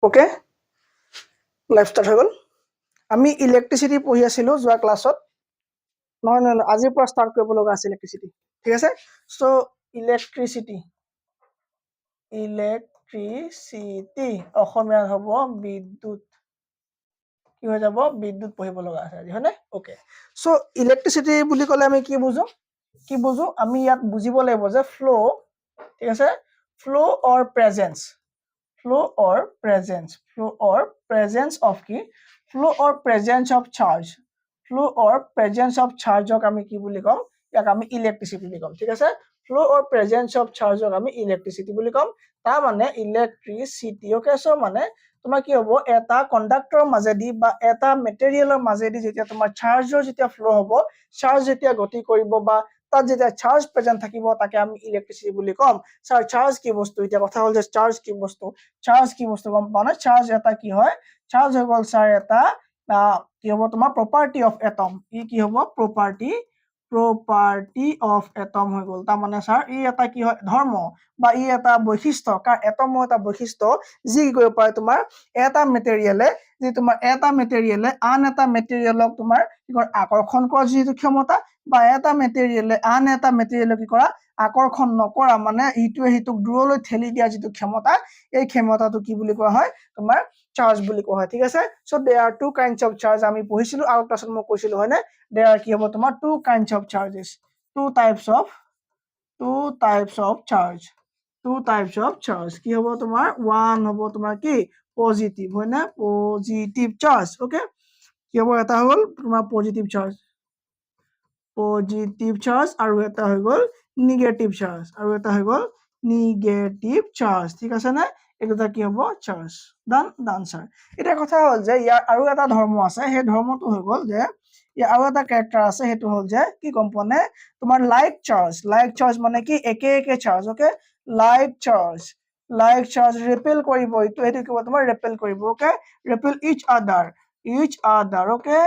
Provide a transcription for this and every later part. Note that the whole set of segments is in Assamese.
ওকে লাইভ স্টাৰ্ট হৈ গ'ল আমি ইলেক্ট্ৰিচিটি পঢ়ি আছিলো যোৱা ক্লাছত নহয় আজিৰ পৰা ষ্টাৰ্ট কৰিব লগা আছে ইলেক্ট্ৰিচিটি ঠিক আছে সো ইলেক্ট্ৰিচিটি অসমীয়া হ'ব বিদ্যুৎ কি হৈ যাব বিদ্যুৎ পঢ়িব লগা আছে আজি হয়নে ওকে সো ইলেক্ট্ৰিচিটি বুলি ক'লে আমি কি বুজো আমি ইয়াত বুজিব লাগিব যে ফ্লো ঠিক আছে flow or presence flow or presence of কি flow or presence of charge ক আমি কি বুলি কম ইয়াক আমি ইলেক্ট্ৰিচিটি বুলি কম ঠিক আছে flow or presence of charge ক আমি ইলেক্ট্ৰিচিটি বুলি কম তাৰ মানে ইলেক্ট্ৰিচিটি ওকে সো মানে তোমাৰ কি হ'ব এটা কণ্ডাক্টৰৰ মাজেদি বা এটা মেটেৰিয়েলৰ মাজেদি যেতিয়া তোমাৰ চাৰ্জৰ যেতিয়া ফ্লো হ'ব চাৰ্জ যেতিয়া গতি কৰিব বা তাত যেতিয়া চাৰ্জ প্ৰেজেন্ট থাকিব তাকে আমি ইলেক্ট্ৰিচিটি বুলি কম স্যার চার্জ কি বস্তু এটা কথা হল যে চার্জ কি বস্তু গম পাও না চার্জ এটা কি হয় চার্জ হৈ গল স্যার এটা কি হ'ব তোমাৰ প্ৰপাৰ্টি অফ এটম ই কি হ'ব প্ৰপাৰ্টি অফ এটম হৈ গল তাৰ মানে স্যাৰ ই এটা কি হয় ধৰ্ম বা ই এটা বৈশিষ্ট্য কাৰ এটমৰ এটা বৈশিষ্ট্য যি কি কৰিব পাৰে তোমাৰ এটা মেটেৰিয়েলে আন এটা মেটেৰিয়েলক তোমাৰ কি কৰে আকৰ্ষণ কৰা যিটো ক্ষমতা বা এটা মেটেৰিয়েলে আন এটা মেটেৰিয়েলক কি কৰা আকৰ্ষণ নকৰা মানে ইটোৱে হিতুক দূৰলৈ ঠেলি দিয়া যিটো ক্ষমতা এই ক্ষমতাটো কি বুলি কোৱা হয় তোমাৰ চাৰ্জ বুলি কোৱা হয় ঠিক আছে so there are two kinds of charge আমি পঢ়িছিলো আৰু ক্লাছত মই কৈছিলো হয়নে there are কি হ'ব তোমাৰ two kinds of charges two types of charge কি হ'ব তোমাৰ one হ'ব তোমাৰ কি পজিটিভ হয় না পজিটিভ চাৰ্জ ওকে কি হ'ব এটা হ'ল তোমাৰ পজিটিভ চাৰ্জ আৰু এটা হৈ গ'ল নিগেটিভ চাৰ্জ ঠিক আছে না এটা কি হ'ব চাৰ্জ ডান স্যাৰ এটা কথা হ'ল যে ইয়াৰ আৰু এটা ধৰ্ম আছে সেই ধৰ্মটো হৈ গ'ল যে ইয়াৰ আৰু এটা ক্যাৰেক্টাৰ আছে হেতু হ'ল যে কি কম্পনে তোমাৰ লাইক চাৰ্জ মানে কি একে চাৰ্জ ওকে লাইক চাৰ্জ ৰিপেল কৰিব এটো কি হ'ব তোমাৰ ৰিপেল কৰিব ওকে ৰিপেল ইচ আদাৰ ওকে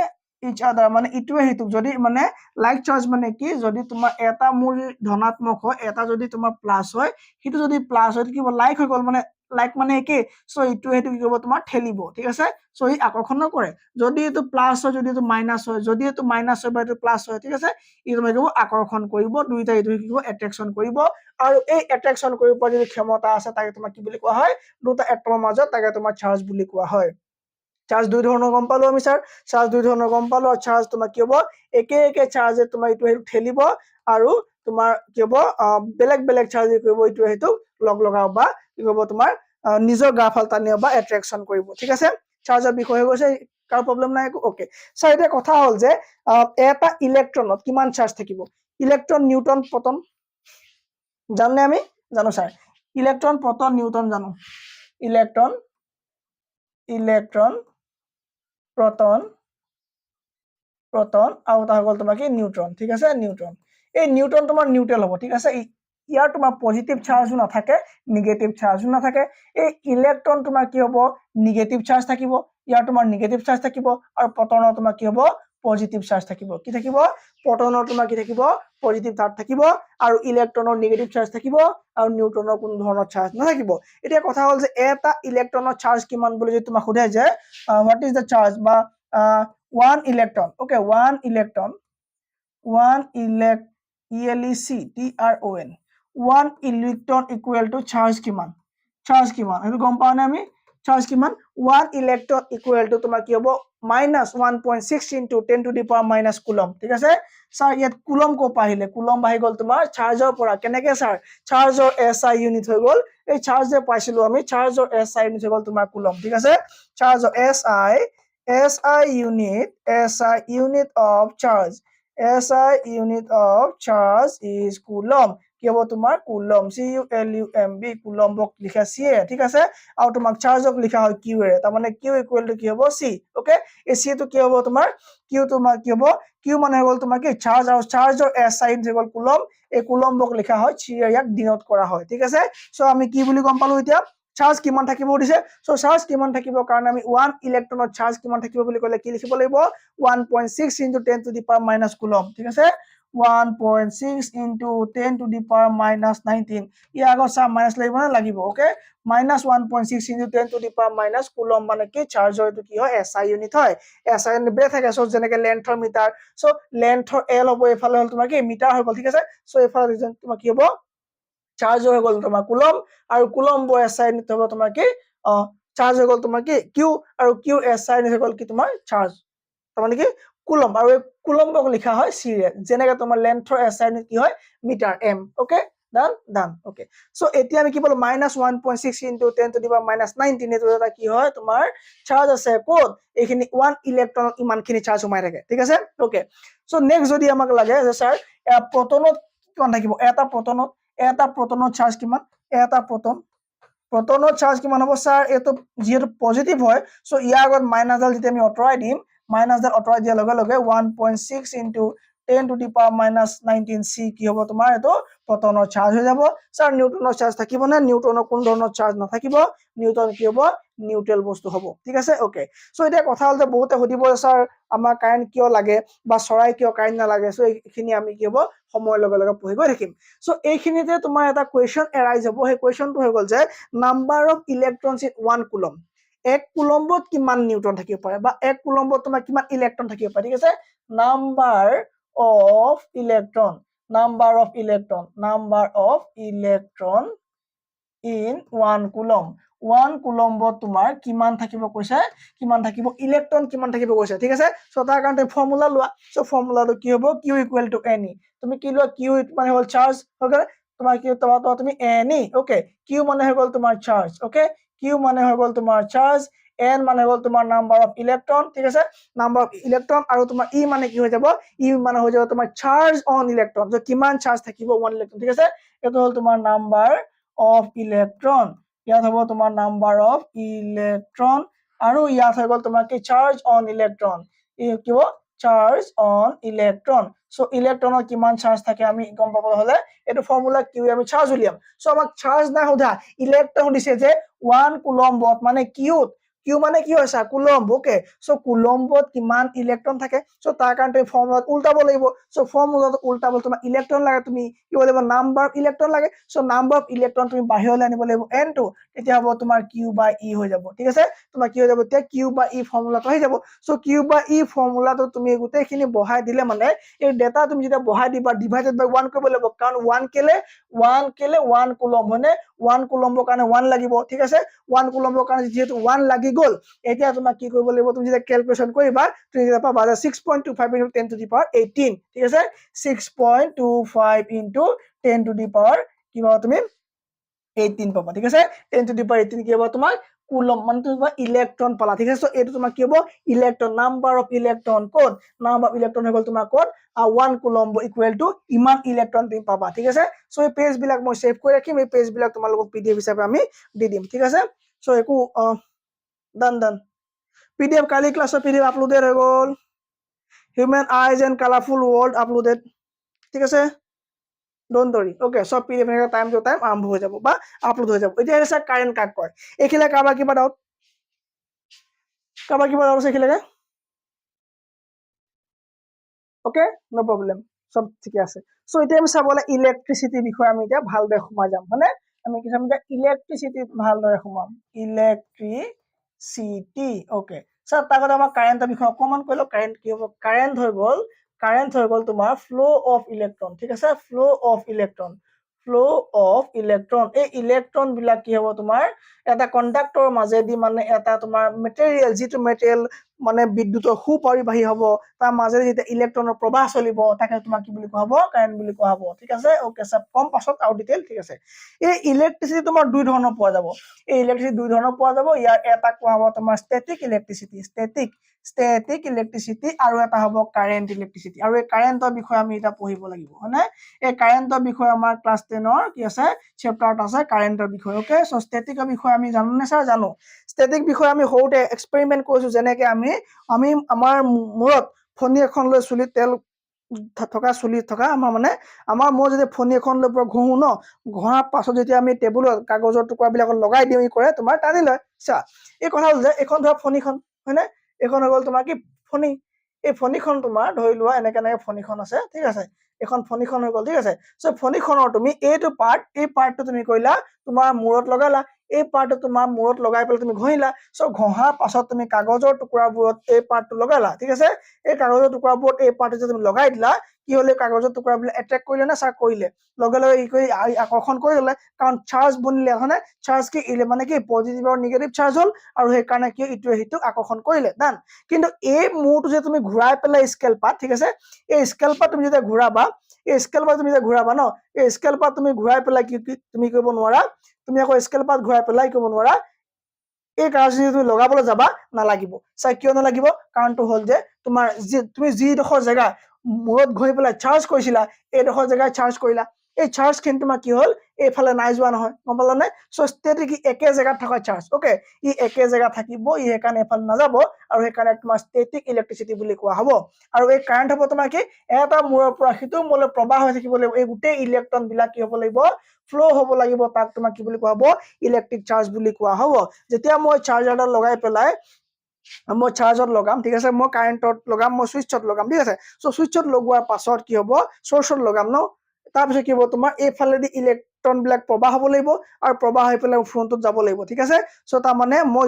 ইচ আদাৰ মানে ইটোৱে হিতুক যদি মানে লাইক চাৰ্জ মানে কি যদি তোমাৰ এটা মূল ধনাত্মক হয় এটা যদি তোমাৰ প্লাস হয় হিটো যদি প্লাস হয় কি হ'ব লাইক হৈ গ'ল মানে লাইক মানে একে সো ইটোৱে হিতুক কি হ'ব তোমাৰ ঠেলিব ঠিক আছে সো ই আকৰ্ষণ কৰে যদি এটো প্লাস হয় যদি এটো মাইনাস হয় যদি এটো মাইনাস হয় বা এটো প্লাস হয় ঠিক আছে ই তোমাক কি হ'ব আকৰ্ষণ কৰিব দুইটা ইটো কি হ'ব এট্ৰাকচন কৰিব আৰু এই এট্ৰাকচন কৰিব পৰা যি ক্ষমতা আছে তাকে তোমাক কি বুলি কোৱা হয় দুটা এটমৰ মাজত তাকে তোমাৰ চাৰ্জ বুলি কোৱা হয় চাৰ্জ দুই ধৰণৰ গম পালো আমি স্যাৰ চাৰ্জ দুই ধৰণৰ গম পালো আৰু চাৰ্জ তোমাৰ কি হ'ব একে চাৰ্জে তোমাৰ ইটো হেতু ঠেলিব আৰু তোমাৰ কি হ'ব বেলেগ চাৰ্জ কৰিব ইটো হেতু লগাও বা কি হ'ব তোমাৰ নিজৰ গ্ৰাফাল টানিব বা এট্ৰাকচন কৰিব ঠিক আছে চাৰ্জৰ বিষয় হৈ গৈছে কাৰ প্ৰবলেম নাই ওকে স্যাৰ এটা কথা হ'ল যে এটা ইলেক্ট্ৰনত কিমান চাৰ্জ থাকিব ইলেক্ট্ৰন নিউটন প্ৰটন জাননে আমি জানো স্যাৰ ইলেক্ট্ৰন প্ৰটন নিউটন জানো ইলেক্ট্ৰন প্ৰটন আৰু এটা হ'ল তোমাৰ কি নিউট্ৰন ঠিক আছে নিউট্ৰন এই নিউট্ৰন তোমাৰ নিউট্ৰেল হ'ব ঠিক আছে ইয়াৰ তোমাৰ পজিটিভ চাৰ্জও নাথাকে নিগেটিভ চাৰ্জও নাথাকে এই ইলেক্ট্ৰন তোমাৰ কি হ'ব নিগেটিভ চাৰ্জ থাকিব ইয়াৰ তোমাৰ নিগেটিভ চাৰ্জ থাকিব আৰু প্ৰটনৰ তোমাৰ কি হ'ব পজিটিভ চাৰ্জ থাকিব কি থাকিব প্ৰটনৰ তোমাৰ কি থাকিব পজিটিভ চাৰ্জ থাকিব আৰু ইলেক্ট্ৰনৰ নিগেটিভ চাৰ্জ থাকিব আৰু নিউট্ৰনৰ কোনো ধৰণৰ চাৰ্জ নাথাকিব এতিয়া কথা হ'ল যে এটা ইলেক্ট্ৰনৰ চাৰ্জ কিমান বুলি যদি তোমাক সোধে যে হোৱাট ইজ দ্য চাৰ্জ বা one electron equal to charge কিমান এটো গম পাও না আমি চাৰ্জ কিমান 1 electron equal to তোমাৰ কি হ'ব -1.6 into 10 to the power minus coulomb ঠিক আছে স্যার ইয়াত কুলম কো পাহিলে কুলম আহি গল তোমাৰ চাৰ্জৰ পৰা কেনেকে স্যাৰ চাৰ্জৰ SI ইউনিট হৈ গল এই চাৰ্জ যে পাইছিলো আমি চাৰ্জৰ SI ইউনিট হৈ গল তোমাৰ কুলম ঠিক আছে চাৰ্জৰ SI unit of charge is coulomb কি হ'ব তোমাৰ কুলম CULUMB কুলম্বক লিখা C ঠিক আছে আৰু তোমাক চাৰ্জক লিখা হয় Q এ তাৰ মানে Q ইকুৱেল টু কি হ'ব C ওকে এই C টো কি হ'ব তোমাৰ Q তোমাৰ কি হ'ব Q মানে হ'ল তোমাৰ কি চাৰ্জ আৰু চাৰ্জৰ SI ইউনিট হ'ল কুলম এই কুলম্বক লিখা হয় C ইয়াক ডিনোট কৰা হয় ঠিক আছে সো আমি কি বুলি গম পালো এতিয়া চাৰ্জ কিমান থাকিব দিছে সো চাৰ্জ কিমান থাকিব কাৰণ আমি 1 ইলেক্ট্ৰনৰ চাৰ্জ কিমান থাকিব বুলি ক'লে কি লিখিব লাগিব 1.6 into 10 to the power minus coulomb ঠিক আছে 1.6 into 10 to the power minus 19 ইয়াৰ আগত চা মাইনাস লাগিব না লাগিব okay minus 1.6 into 10 to the power minus coulomb মানে কি চাৰ্জৰ এইটো কি হয় SI ইউনিট হয় SI ইউনিট বেলে থাকে সো যেনেকে লেন্থৰ মিটাৰ সো লেন্থৰ L হ'ব এফালে হল তোমাৰ কি মিটাৰ হৈ গল ঠিক আছে সো এফালে তোমাৰ কি হ'ব চাৰ্জ হৈ গল তোমাৰ কুলম আৰু কুলম ব SI ইউনিট হ'ব তোমাৰ কি চাৰ্জ হৈ গল তোমাৰ কি Q আৰু Q SI ইউনিট হৈ গল কি তোমাৰ চাৰ্জ তাৰমানে কি কুলম আৰু কুলম্বক লিখা হয় সিৰিয়াল যেনেকৈ তোমাৰ লেন্থৰ SI ইউনিট কি হয় মিটাৰ m ওকে ডান ওকে সো এতিয়া আমি কি বল -1.6 into 10 to the power -19 এটো এটা কি হয় তোমাৰ চাৰ্জ আছে কোড এইখিনি 1 ইলেক্ট্ৰন ইমানখিনি চাৰ্জ সোমাই থাকে ঠিক আছে ওকে সো নেক্সট যদি আমাক লাগে যে স্যাৰ প্ৰটনত কিমান থাকিব এটা প্ৰটনৰ চাৰ্জ কিমান এটা প্ৰটনৰ চাৰ্জ কিমান হ'ব স্যাৰ এটো যেহেতু পজিটিভ হয় সো ইয়াৰ আগত মাইনাসডাল যেতিয়া আমি অতৰাই দিম মাইনাসডাল অতৰাই দিয়াৰ লগে লগে 1.6 into 10 to the power -19 c কি হ'ব তোমাৰ এটো প্ৰটনৰ চাৰ্জ হৈ যাব স্যাৰ নিউটনৰ চাৰ্জ থাকিব না নিউটনৰ কোন ধৰণৰ চাৰ্জ নাথাকিব নিউটন কি হ'ব নিউট্ৰেল বস্তু হ'ব ঠিক আছে ওকে সো এটা কথা হল যে বহুতে সুধিব স্যাৰ আমাৰ কাৰেন্ট কিয় লাগে বা চৰাই কিয় কাৰেন্ট নালাগে সো এইখিনি আমি কি হ'ব সময়ৰ লগে লগে পঢ়ি গৈ থাকিম সো এইখিনিতে তোমাৰ এটা কোৱেশ্চন এৰাইজ হ'ব সেই কোৱেশ্চনটো হৈ গল যে number of electrons in 1 coulomb এক কুলম্বত কিমান নিউটন থাকিব পাৰে বা এক কুলম্বত তোমাৰ কিমান ইলেক্ট্ৰন থাকিব পাৰে ঠিক আছে number of electron in 1 coulomb 1 কুলম্বত তোমাৰ কিমান থাকিব কৈছে কিমান থাকিব ইলেক্ট্ৰন কিমান থাকিব কৈছে ঠিক আছে সো তাৰ কাৰণে ফৰ্মুলা লোৱা সো ফৰ্মুলাটো কি হ'ব q = ne তুমি কি লোৱা q মানে হ'ল চাৰ্জ ওকে তোমাৰ কি তুমি ne ওকে q মানে হৈ গল তোমাৰ চাৰ্জ ওকে q মানে হৈ গল তোমাৰ চাৰ্জ n মানে হ'ল তোমাৰ নাম্বাৰ অফ ইলেক্ট্ৰন ঠিক আছে নাম্বাৰ অফ ইলেক্ট্ৰন আৰু তোমাৰ e মানে কি হৈ যাব e মানে হৈ যাব তোমাৰ চাৰ্জ অন ইলেক্ট্ৰন যে কিমান চাৰ্জ থাকিব 1 ইলেক্ট্ৰন ঠিক আছে এটো হ'ল তোমাৰ নাম্বাৰ অফ ইলেক্ট্ৰন ইয়াত হ'ব তোমাৰ নাম্বাৰ অফ ইলেক্ট্ৰন আৰু ইয়াত হৈ গল তোমাৰ কি চাৰ্জ অন ইলেক্ট্ৰন ই কি হ'ব চাৰ্জ অন ইলেক্ট্ৰন সো ইলেক্ট্ৰনৰ কিমান চাৰ্জ থাকে আমি গম পাব হলে এটো ফৰ্মুলা কিউ আমি চাৰ্জ উলিয়াম সো আমাক চাৰ্জ না সোধা ইলেক্ট্ৰন দিছে যে 1 কুলম্বত মানে কিউ মানে কি হয় কুলম্ব ওকে সো কুলম্বত কিমান ইলেক্ট্ৰন থাকে সো তাৰ কাৰণে ফৰ্মুলা উল্টাব লাগিব সো ফৰ্মুলাটো উল্টাব তোমাৰ ইলেক্ট্ৰন লাগে তুমি কি কৰিব লাগিব নাম্বাৰ অফ ইলেক্ট্ৰন লাগে সো নাম্বাৰ অফ ইলেক্ট্ৰন তুমি বাহিৰলৈ আনিব লাগিব n2 তেতিয়া হ'ব তোমাৰ q বাই e হৈ যাব ঠিক আছে তোমাৰ কি হৈ যাব তেতিয়া q বাই e ফৰ্মুলাটো হৈ যাব সো q বাই e ফৰ্মুলাটো তুমি গোটেইখিনি বহাই দিলে মানে এই ডেটা তুমি যেতিয়া বহাই দিবা ডিভাইডেড বাই 1 কৰিব লাগিব কাৰণ 1 কেলে 1 কুলম মানে 1 কুলম্বৰ কাৰণে 1 লাগিব ঠিক আছে 1 কুলম্বৰ কাৰণে যেহেতু 1 লাগি গল এতিয়া তোমাক কি কৰিব লাগিব তুমি যেতিয়া ক্যালকুলেশন কৰিবা তুমি যেতিয়া পাবা 6.25 into 10 to the power 18 ঠিক আছে 6.25 into 10 to the power কি পাবা তুমি 18 পাবা ঠিক আছে 10 to the power 18 কি হ'ব তোমাৰ কুলম মানে তোমাৰ ইলেক্ট্ৰন পালা ঠিক আছে সো এটো তোমাৰ কি হ'ব electron number of electron code number of electron হৈ গল তোমাৰ কোড 1 কুলম্ব ইকুৱেল টু ইমান ইলেক্ট্ৰন তুমি পাবা ঠিক আছে সো এই পেজ বিলাক মই সেভ কৰি ৰাখিম এই পেজ বিলাক তোমালোকক পিডিএফ হিচাপে আমি দি দিম ঠিক আছে সো একো ডান PDF কালি ক্লাসৰ PDF আপলোডেড হৈ গল human eyes and colourful world uploaded ঠিক আছে ডোন্ট वरी ওকে সব PDF এর টাইম টু টাইম আরম্ভ হৈ যাব বা আপলোড হৈ যাব এতিয়া এসা কারেন্ট কাট কয় এখিলে কাবা কিবা ডাউট আছে এখিলে ওকে নো প্রবলেম সব ঠিক আছে সো এতিয়া আমি চাবলে ইলেক্ট্ৰিসিটি বিষয় আমি এতিয়া ভালদৰে সোমা যাম মানে আমি কি চাম এতিয়া ইলেক্ট্ৰিসিটি ভালদৰে সোমাম ইলেক্ট্ৰিসিটি ওকে স্যাৰ তাগত আমাৰ কাৰেন্টৰ বিষয় অকমান কইলো কাৰেন্ট কি হ'ব কাৰেন্ট হৈ গল তোমাৰ ফ্লো অফ ইলেক্ট্ৰন ঠিক আছে ফ্লো অফ ইলেক্ট্ৰন এই ইলেক্ট্ৰন বিলাক কি হ'ব তোমাৰ এটা কন্ডাক্টৰ মাজেদি মানে এটা তোমাৰ মেটেৰিয়েল যেটো মেটেৰিয়েল মানে বিদ্যুতৰ সুপৰিবাহী হ'ব তাৰ মাজেদি যেটা ইলেক্ট্ৰনৰ প্ৰবাহ চলিব তাকে তোমাৰ কি বুলি কোৱা হ'ব কাৰেন্ট বুলি কোৱা হ'ব ঠিক আছে ওকে সব কম পাছত আৰু ডিটেইল ঠিক আছে এই ইলেক্ট্ৰিসিটি তোমাৰ দুই ধৰণৰ পোৱা যাব এই ইলেক্ট্ৰিসিটি দুই ধৰণৰ পোৱা যাব ইয়াৰ এটা কোৱা হ'ব তোমাৰ স্ট্যাটিক ইলেক্ট্ৰিসিটি আৰু এটা হ'ব কাৰেন্ট ইলেক্ট্ৰিসিটি আৰু এই কাৰেন্টৰ বিষয় আমি এটা পঢ়িব লাগিব হয়নে এই কাৰেন্টৰ বিষয় আমাৰ ক্লাস 10 ৰ কি আছে চেপ্টাৰত আছে কাৰেন্টৰ বিষয় ওকে সো স্ট্যাটিকৰ বিষয় আমি জানো না স্যাৰ জানো স্ট্যাটিক বিষয় আমি হওতে এক্সপেৰিমেন্ট কৰিছো যেনেকৈ আমি আমাৰ মূৰত ফণী এখন লৈ চুলি তেল চুলি থকা আমাৰ মানে আমাৰ মই যদি ফণী এখন লৈ পুৰা ঘহু ন ঘহাৰ পাছত যেতিয়া আমি টেবুলত কাগজৰ টুকুৰা বিলাকত লগাই দিও ই কৰে তোমাৰ টানি লয় চা এই কথা হল যে এখন ধৰা ফণীখন হয়নে এখন হৈ গল তোমাৰ কি ফণী এই ফণীখন তোমাৰ ধৰি লোৱা এনেকে ফণীখন আছে ঠিক আছে এখন ফণীখন হৈ গ'ল ঠিক আছে চ' ফণীখনৰ তুমি এইটো পাৰ্ট এই পাৰ্টটো তুমি কৰিলা তোমাৰ মূৰত লগালা এই পাৰ্টটো তোমাৰ মূৰত লগাই পেলাই তুমি ঘঁহিলা চ' ঘঁহাৰ পাছত তুমি কাগজৰ টুকুৰাবোৰত এই পাৰ্টটো লগালা ঠিক আছে এই কাগজৰ টুকুৰাবোৰত এই পাৰ্টটো যে তুমি লগাই দিলা কি হলে কাগজৰ টুকুৰাবিলাক এট্ৰেক্ট কৰিলে না চাৰ্ক কৰিলে লগে লগে ই কৰি আকৰ্ষণ কৰি ললে কাৰণ চাৰ্জ বনিলে হয়নে চাৰ্জ কি মানে কি পজিটিভ আৰু নিগেটিভ চাৰ্জ হ'ল আৰু সেইকাৰণে কি ইটোৱে সিটোক আকৰ্ষণ কৰিলে ডান কিন্তু এই মূৰটো যে তুমি ঘূৰাই পেলাই স্কেল পাত ঠিক আছে এই স্কেল পাত তুমি যেতিয়া ঘূৰাবা এই স্কেল পাত তুমি যেতিয়া ঘূৰাবা ন এই স্কেল পাত তুমি ঘূৰাই পেলাই কি তুমি কৰিব নোৱাৰা তুমি আকৌ স্কেল পাত ঘূৰাই পেলাই কৰিব নোৱাৰা এই কাগজখিনি তুমি লগাবলৈ যাবা নালাগিব চাই কিয় নালাগিব কাৰণটো হ'ল যে তোমাৰ তুমি যিডোখৰ জেগা মূৰত ঘঁহি পেলাই চাৰ্জ কৰিছিলা এইডোখৰ জেগাত চাৰ্জ কৰিলা এই চাৰ্জখিনি তোমাৰ কি হ'ল এইফালে নাই যোৱা নহয় গম পালা নে চ' ষ্টেটিক একে জেগাত থকা চাৰ্জ অ'কে ই একে জেগাত থাকিব ই সেইকাৰণে এইফালে নাযাব আৰু সেইকাৰণে তোমাৰ ষ্টেটিক ইলেক্ট্ৰিচিটি বুলি কোৱা হ'ব আৰু এই কাৰেণ্ট হ'ব তোমাৰ কি এটা মূৰৰ পৰা সিটো মূৰলৈ প্ৰবাহ হৈ থাকিব লাগিব এই গোটেই ইলেক্ট্ৰন বিলাক কি হ'ব লাগিব ফ্লো হ'ব লাগিব তাক তোমাক কি বুলি কোৱা হ'ব ইলেক্ট্ৰিক চাৰ্জ বুলি কোৱা হ'ব যেতিয়া মই চাৰ্জাৰডাল লগাই পেলাই মই চাৰ্জত লগাম ঠিক আছে মই কাৰেণ্টত লগাম মই সুইচত লগাম ঠিক আছে চ' সুইচত লগোৱাৰ পাছত কি হ'ব চ'ৰ্চত লগাম ন তাৰপিছত কি হ'ব তোমাৰ এইফালেদি ইলেক্ট্ৰন বিলাক প্ৰবাহ হ'ব লাগিব আৰু প্ৰবাহ হৈ পেলাই ফ্ৰণ্টত যাব লাগিব ঠিক আছে চ' তাৰমানে মই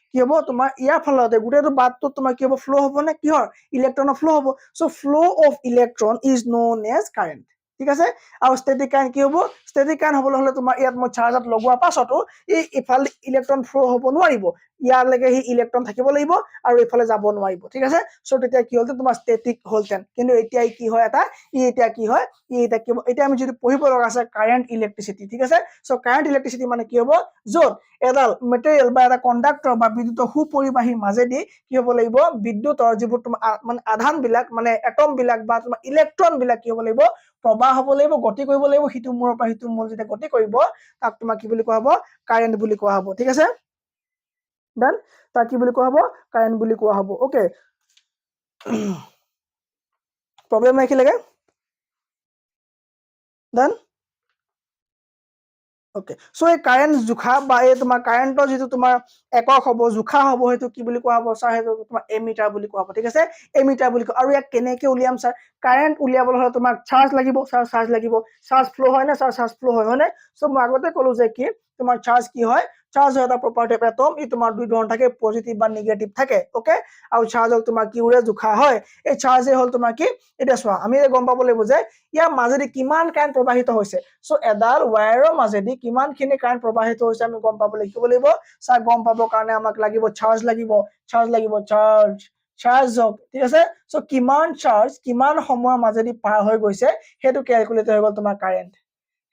কি হ'ব তোমাৰ ইয়াৰ ফালতে গোটেইটো বাটটোত তোমাৰ কি হ'ব ফ্ল' হ'ব নে কিহৰ ইলেক্ট্ৰনৰ ফ্ল' হ'ব so' flow' of electron is known as current ঠিক আছে আৰু ষ্টেটিক কাৰেণ্ট কি হ'ব ষ্টেটিক কাৰেণ্ট হ'বলৈ হ'লে তোমাৰ ইয়াত মই চাৰ্জত লগোৱাৰ পাছতো এই ইফালে ইলেক্ট্ৰন ফ্ল' হ'ব নোৱাৰিব ইয়ালৈকে সি ইলেক্ট্ৰন থাকিব লাগিব আৰু এইফালে যাব নোৱাৰিব ঠিক আছে চ' তেতিয়া কি হ'ল তোমাৰ ষ্টেটিক হ'লহেঁতেন কিন্তু এতিয়া কি হয় এতিয়া কি হয় এতিয়া আমি যদি পঢ়িব লগা আছে কাৰেণ্ট ইলেক্ট্ৰিচিটি ঠিক আছে চ' কাৰেণ্ট ইলেক্ট্ৰিচিটি মানে কি হ'ব য'ত এডাল মেটেৰিয়েল বা এটা কণ্ডাক্টৰ বা বিদ্যুতৰ সুপৰিবাহীৰ মাজেদি কি হ'ব লাগিব বিদ্যুতৰ যিবোৰ তোমাৰ মানে আধান বিলাক মানে এটম বিলাক বা তোমাৰ ইলেক্ট্ৰন বিলাক কি হ'ব লাগিব প্ৰবাহ হ'ব লাগিব গতি কৰিব লাগিব সিটো মূৰৰ পৰা সিটো মূৰ যেতিয়া গতি কৰিব তাক তোমাৰ কি বুলি কোৱা হ'ব কাৰেণ্ট বুলি কোৱা হ'ব ঠিক আছে দেন তাক কি বুলি কোৱা হ'ব কাৰেণ্ট বুলি কোৱা হ'ব ওকে প্ৰব্লেম নাই কি লাগে দেন ওকে চ' এই কাৰেণ্ট জোখা বা এই তোমাৰ কাৰেণ্টৰ যিটো তোমাৰ একক হ'ব জোখা হ'ব সেইটো কি বুলি কোৱা হ'ব ছাৰ সেইটো তোমাৰ এমিটাৰ বুলি কোৱা হ'ব ঠিক আছে এমিটাৰ বুলি কোৱা আৰু ইয়াক কেনেকে উলিয়াম ছাৰ কাৰেণ্ট উলিয়াবলৈ হ'লে তোমাক চাৰ্জ লাগিব চাৰ্জ লাগিব চাৰ্জ ফ্ল' হয় নে চাৰ্জ ফ্ল' হয় নে চ' মই আগতে ক'লো যে কি তোমাৰ চাৰ্জ কি হয় চাৰ্জ হয় এটা প্ৰপাৰ্টি অফ এটম ই তোমাৰ দুই ধৰণৰ থাকে পজিটিভ বা নিগেটিভ থাকে ওকে আৰু চাৰ্জক তোমাৰ কিউৰে জোখা হয় এই চাৰ্জে হ'ল তোমাৰ কি এতিয়া চোৱা আমি গম পাব লাগিব যে ইয়াৰ মাজেদি কিমান কাৰেণ্ট প্ৰবাহিত হৈছে চ' এডাল ৱায়াৰৰ মাজেদি কিমানখিনি কাৰেণ্ট প্ৰবাহিত হৈছে আমি গম পাব লাগিব চাৰ গম পাবৰ কাৰণে আমাক লাগিব চাৰ্জ হওক ঠিক আছে চ' কিমান চাৰ্জ কিমান সময়ৰ মাজেদি পাৰ হৈ গৈছে সেইটো কেলকুলেট হৈ গ'ল তোমাৰ কাৰেণ্ট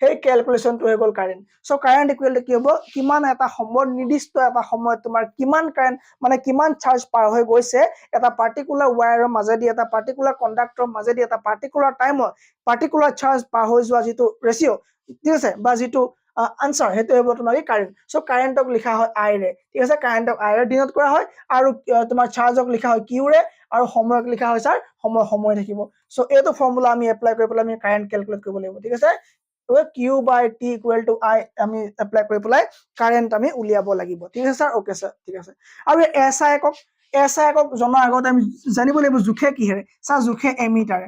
সেই কেলকুলেশ্যনটো হৈ গ'ল কাৰেণ্ট চ' কাৰেণ্ট ইকুৱেল কি হ'ব কিমান এটা সময় নিৰ্দিষ্ট এটা সময়ত তোমাৰ কিমান কাৰেণ্ট মানে কিমান চাৰ্জ পাৰ হৈ গৈছে এটা পাৰ্টিকুলাৰ ৱায়াৰৰ মাজেদি এটা পাৰ্টিকুলাৰ কণ্ডাক্টৰৰ মাজেদি এটা পাৰ্টিকুলাৰ টাইমত পাৰ্টিকুলাৰ চাৰ্জ পাৰ হৈ যোৱা যিটো ৰেচিঅ' ঠিক আছে বা যিটো আনচাৰ সেইটো হ'ব তোমাৰ কাৰেণ্ট চ' কাৰেণ্টক লিখা হয় আইৰে ঠিক আছে কাৰেণ্টক আইৰে ডিন'ট কৰা হয় আৰু তোমাৰ চাৰ্জক লিখা হয় কিউৰে আৰু সময়ক লিখা হয় ছাৰ সময় থাকিব চ' এইটো ফৰ্মুলা আমি এপ্লাই কৰি পেলাই আমি কাৰেণ্ট কেলকুলেট কৰিব লাগিব ঠিক আছে Q by T equal to I আমি এপ্লাই কৰি পেলাই কাৰেণ্ট আমি উলিয়াব লাগিব ঠিক আছে ছাৰ অ'কে ছাৰ ঠিক আছে আৰু এছ আই একক জনাৰ আগতে আমি জানিব লাগিব জোখে কিহেৰে ছাৰ জোখে এমিটাৰে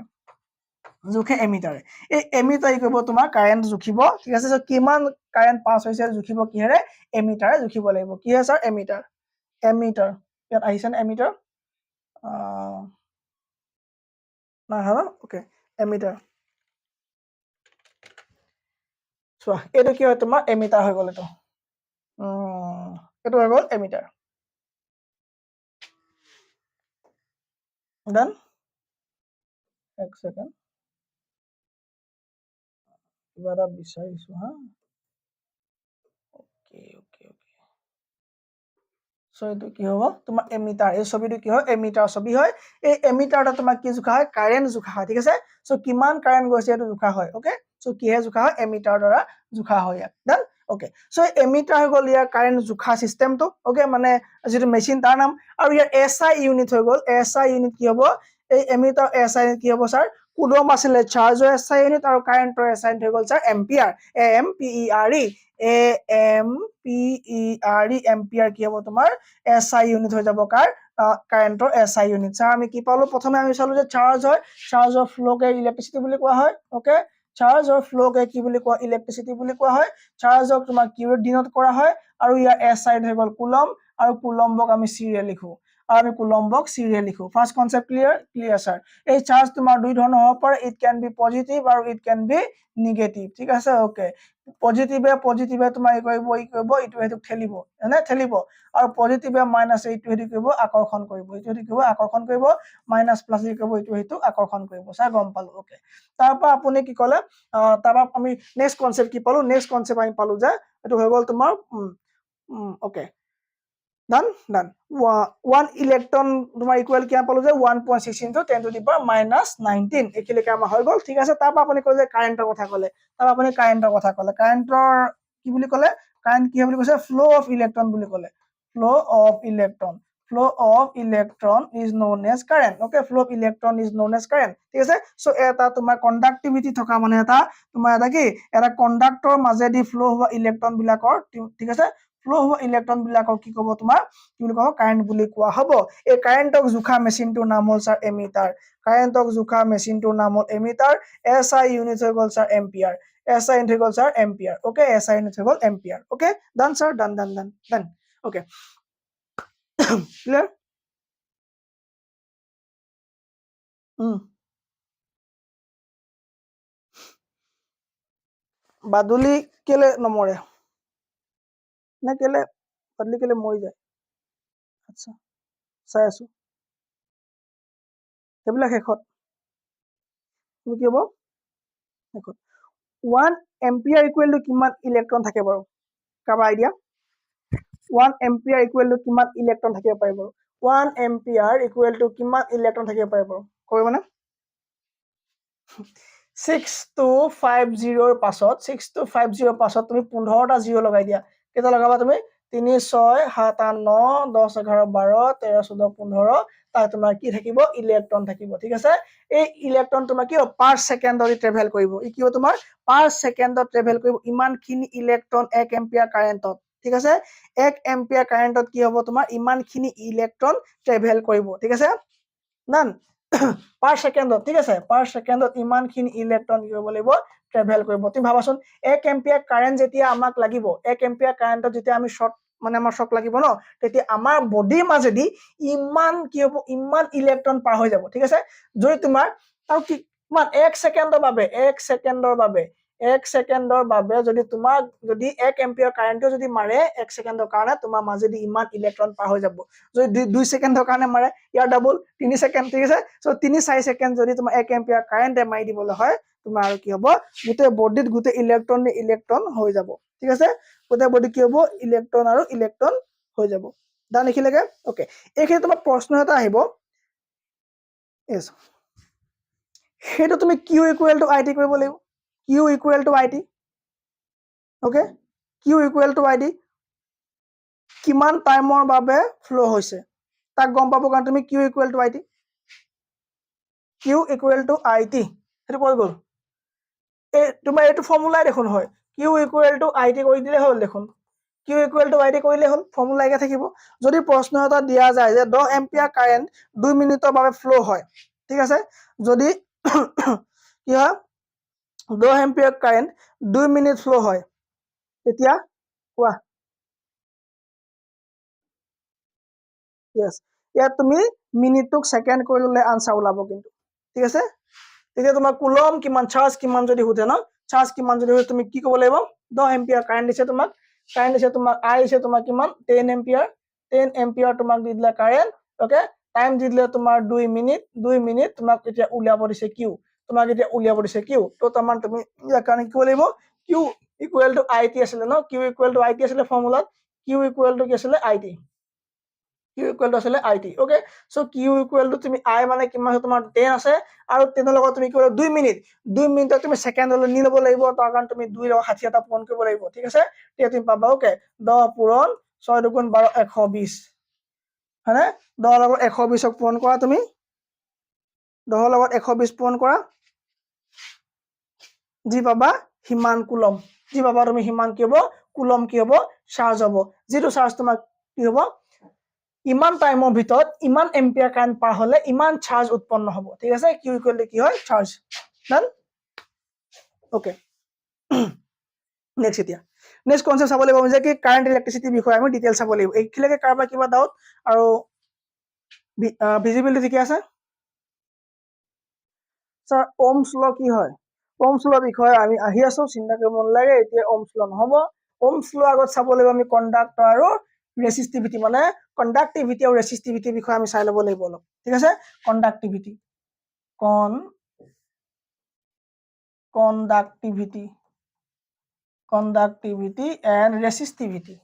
এই এমিটাৰ কৰিব তোমাৰ কাৰেণ্ট জুখিব ঠিক আছে কিমান কাৰেণ্ট পাছ হৈছে জুখিব কিহেৰে এমিটাৰে জুখিব লাগিব কি হয় ছাৰ এমিটাৰ ইয়াত আহিছে নে এমিটাৰ নাই হা ওকে এমিটাৰ চোৱা এইটো কি হয় তোমাৰ এমিটাৰ হৈ গ'ল এইটো হৈ গ'ল এমিটাৰ দেন এক ছেকেণ্ড কিবা এটা বিচাৰিছো হা ওকে চ' এইটো কি হ'ব তোমাৰ এমিটাৰ এই ছবিটো কি হয় এমিটাৰ ছবি হয় এই এমিটাৰটা তোমাৰ কি জোখা হয় কাৰেণ্ট জোখা হয় ঠিক আছে চ' কিমান কাৰেণ্ট গৈছে এইটো জোখা হয় ওকে চ' কিহে জোখা হয় এমিটাৰ দ্বাৰা জোখা হয় ইয়াত দেন ওকে চ' এমিটাৰ হৈ গ'ল ইয়াৰ কাৰেণ্ট জোখা চিষ্টেমটো ওকে মানে যিটো মেচিন তাৰ নাম আৰু ইয়াৰ এছ আই ইউনিট হৈ গ'ল এছ আই ইউনিট কি হ'ব এই এমিটাৰ এছ আই কি হ'ব ছাৰ কুলম আছিলে চাৰ্জৰ SI ইউনিট আৰু কাৰেণ্টৰ SI ইউনিট হৈ গ'ল স্যাৰ এম্পিয়াৰ AMPERE এম্পিয়াৰ কি হ'ব তোমাৰ SI ইউনিট হৈ যাব কাৰ কাৰেণ্টৰ SI ইউনিট স্যাৰ আমি কি পালো প্ৰথমে আমি চালো যে চাৰ্জ হয় চাৰ্জৰ ফ্লোকে ইলেক্ট্ৰিচিটি বুলি কোৱা হয় ওকে চাৰ্জৰ ফ্লোকে কি বুলি কোৱা ইলেক্ট্ৰিচিটি বুলি কোৱা হয় চাৰ্জক তোমাৰ কিউত ডিনোট কৰা হয় আৰু ইয়াৰ SI হৈ গ'ল কুলম আৰু কুলম্বক আমি সিৰিয়াল লিখো আৰু আমি কুলম্বক সিৰিয়াল লিখো ফাৰ্স্ট কনসেপ্ট ক্লিয়াৰ স্যাৰ এই চাৰ্জ তোমাৰ দুই ধৰণৰ হ'ব পাৰে ইট ক্যান বি পজিটিভ আৰু ইট ক্যান বি নিগেটিভ ঠিক আছে ওকে পজিটিভে তোমাৰ ই কৰিব ইটো হেতুক ঠেলিব এনে ঠেলিব আৰু পজিটিভে মাইনাস এইটো হেতু কৰিব আকৰ্ষণ কৰিব এইটো হেতু কৰিব আকৰ্ষণ কৰিব মাইনাস প্লাস ই কৰিব এইটো হেতু আকৰ্ষণ কৰিব স্যাৰ গম পালো ওকে তাৰপা আপুনি কি কলে তাৰপা আমি নেক্সট কনসেপ্ট কি পালো নেক্সট কনসেপ্ট আমি পালো যে এটো হৈ গ'ল তোমাৰ ওকে done 1 ইলেক্ট্ৰন তোমাৰ ইকুৱেল কিমান পালো যে 1.6 * 10⁻⁻19 একিলৈকে আমাৰ হৈ গ'ল ঠিক আছে তাৰপা আপুনি কলে যে কাৰেণ্টৰ কথা কলে তাৰপা আপুনি কাৰেণ্টৰ কথা কলে কাৰেণ্টৰ কি বুলি কলে কাৰেণ্ট কি বুলি কৈছে ফ্লো অফ ইলেক্ট্ৰন বুলি কলে flow of electron is known as current okay flow of electron is known as current ঠিক আছে সো এটা তোমাৰ কণ্ডাক্টিভিটি থকা মানে এটা তোমাৰ এটা কি এটা কণ্ডাক্টৰ মাজেদি ফ্লো হোৱা ইলেক্ট্ৰন বিলাকৰ ঠিক আছে ফ্লো হোৱা ইলেক্ট্ৰন বিলাকক কি ক'ব তোমাৰ কি বুলি ক'ব কাৰেন্ট বুলি কোৱা হ'ব এই কাৰেন্টক জোখা মেচিনটোৰ নাম হ'ল স্যাৰ এমিটাৰ কাৰেন্টক জোখা মেচিনটোৰ নাম হ'ল এমিটাৰ SI ইউনিট হৈ গ'ল স্যাৰ এম্পিয়াৰ SI ইউনিট হৈ গ'ল sir ampere okay SI unit হৈ গ'ল এম্পিয়াৰ ওকে ডান স্যাৰ ডান ওকে ক্লিয়াৰ বাদুলি কেলে নমৰে না কেলে বাদুলি কেলে মৰি যায় আচ্ছা চাই আছো সেইবিলাক শেষত তুমি কি হ'ব শেষত 1 এম্পিয়াৰ ইকুৱেল টু কিমান ইলেক্ট্ৰন থাকে বাৰু Kaaba idea 1 ampere equal to কিমান ইলেক্ট্ৰন থাকিব পাৰে বাৰু 1 এম্পিয়াৰ ইকুৱেল টু কিমান ইলেক্ট্ৰন থাকিব পাৰে বাৰু কৰিব মানে 6250 পাছত 6250 পাছত তুমি 15টা জিৰ লগাই দিয়া কেটা লগাবা তুমি 3 6 7 8 9 10 11 12 13 14 15 তাই তোমাৰ কি থাকিব ইলেক্ট্ৰন থাকিব ঠিক আছে এই ইলেক্ট্ৰন তোমাৰ কি পাৰ সেকেন্ডত ট্ৰেভেল কৰিব ই কি তোমাৰ পাৰ সেকেন্ডত ট্ৰেভেল কৰিব ইমানখিনি ইলেক্ট্ৰন 1 এম্পিয়াৰ কাৰেন্টত ঠিক আছে 1 এম্পিয়াৰ কাৰেন্টত কি হ'ব তোমাৰ ইমানখিনি ইলেক্ট্ৰন ট্ৰেভেল কৰিব ঠিক আছে ডান পাৰ সেকেন্ডত ঠিক আছে পাৰ সেকেন্ডত ইমানখিনি ইলেক্ট্ৰন কি কৰিব লাগিব ট্ৰেভেল কৰিব তুমি ভাবাচোন 1 এম্পিয়াৰ কাৰেন্ট যেতিয়া আমাক লাগিব 1 এম্পিয়াৰ কাৰেন্টত যেতিয়া আমি শৰ্ট মানে আমাৰ শক লাগিব ন তেতিয়া আমাৰ বডিৰ মাজেদি ইমান কি হ'ব ইমান ইলেক্ট্ৰন পাৰ হৈ যাব ঠিক আছে যদি তোমাৰ আৰু কিমান 1 সেকেন্ডৰ বাবে যদি তোমাক যদি 1 এম্পিয়াৰ কাৰেন্টও যদি মাৰে 1 সেকেন্ডৰ কাৰণে তোমাৰ মাজেদি ইমান ইলেক্ট্ৰন পাৰ হৈ যাব যদি 2 সেকেন্ডৰ কাৰণে মাৰে ইয়াৰ ডাবল 3 সেকেন্ড ঠিক আছে সো 3-4 সেকেন্ড যদি তোমাৰ 1 এম্পিয়াৰ কাৰেন্ট মাৰি দিবলৈ হয় তোমাৰ আৰু কি হ'ব গুটে বডিত গুটে ইলেক্ট্ৰন হৈ যাব ঠিক আছে গুটে বডি কি হ'ব ইলেক্ট্ৰন আৰু ইলেক্ট্ৰন হৈ যাব ডান এখিলৈকে ওকে এইখিনি তোমাৰ প্ৰশ্ন এটা আহিব এস হেতু তুমি q ইকুৱেল টু it কৰিব লাগিব q equal to it okay q equal to it কিমান টাইমৰ বাবে ফ্লো হৈছে তাক গম পাব কাৰণ তুমি q ইকুৱেল টু it হেতু কৈ গল এ তোমাৰ এটো ফৰ্মুলাই দেখোন হয় q ইকুৱেল টু it কৰি দিলে হ'ল দেখোন q ইকুৱেল টু it কৰিলে হ'ল ফৰ্মুলা একে থাকিব যদি প্ৰশ্ন এটা দিয়া যায় যে 10 এম্পিয়াৰ কাৰেন্ট 2 মিনিটৰ বাবে ফ্লো হয় ঠিক আছে যদি কি হয় 10 এম্পিয়াৰ কাৰেন্ট 2 মিনিট ফ্লো হয় তেতিয়া কোৱা यस ইয়াত তুমি মিনিটক সেকেন্ড কৰি ললে আনসাৰ ওলাব কিন্তু ঠিক আছে তেতিয়া তোমাৰ কুলম কিমান চাৰ্জ কিমান যদি হোতে ন চাৰ্জ কিমান যদি তুমি কি ক'ব লাগিব 10 এম্পিয়াৰ কাৰেন্ট দিছে তোমাক আই দিছে তোমাক কিমান 10 এম্পিয়াৰ তোমাক দি দিলে কাৰেন্ট ওকে টাইম দি দিলে তোমাৰ 2 মিনিট তোমাক এতিয়া উলিয়াব দিছে কিউ তো তামান তুমি ইয়াৰ কাৰণে কি কৰিব লাগিব কিউ ইকুৱেল টু it আছিল ন কিউ ইকুৱেল টু it আছিল ফৰ্মুলাত কিউ ইকুৱেল টু কি আছিল it q ইকুৱেল টু আছিল it okay so q equal to তুমি i মানে কিমান তোমাৰ 10 আছে আৰু 10 লগত তুমি কি 2 মিনিটত তুমি সেকেন্ডলৈ নি লব লাগিব তাৰ কাৰণ তুমি 2 লগত 60 এটা পূৰণ কৰিব লাগিব ঠিক আছে তেতিয়া তুমি পাবা ওকে 10 পূৰণ 6 দুগুণ 12 120 হয়নে 10 লগত 120ক পূৰণ কৰা তুমি 10 লগত 120 পূৰণ কৰা যি পাবা সিমান কুলম, যি পাবা তুমি সিমান কি হ'ব কুলম কি হ'ব চাৰ্জ হ'ব, যিটো চাৰ্জ তোমাৰ কি হ'ব ইমান টাইমৰ ভিতৰত ইমান এম্পিয়াৰ কাৰেণ্ট পাৰ হলে ইমান চাৰ্জ উৎপন্ন হ'ব, ঠিক আছে। কিউ ইকুৱেল টু কি হয় চাৰ্জ, ডান। ওকে নেক্সট এতিয়া নেক্সট কনসেপ্ট চাব লাগিব যে কি কাৰেণ্ট ইলেক্ট্ৰিচিটি বিষয়ে আমি ডিটেইলছ চাব লাগিব। এইখিলৈকে কাৰোবাৰ কিবা ডাউট আৰু ভিজিবিলিটি ঠিকে আছে স্যাৰ? ওহমছ ল কি হয়? ওহমছ ল বিষয়ে আমি আহি আছো, চিন্তা কৰিব নালাগে, এতিয়া ওহমছ ল নহব। ওহমছ ল আগত চাব লাগিব আমি কণ্ডাক্টৰ আৰু ৰেচিষ্টিভিটি, মানে কণ্ডাক্টিভিটি আৰু ৰেচিষ্টিভিটিৰ বিষয়ে আমি চাই ল'ব লাগিব অলপ, ঠিক আছে। কণ্ডাক্টিভিটি conductivity and resistivity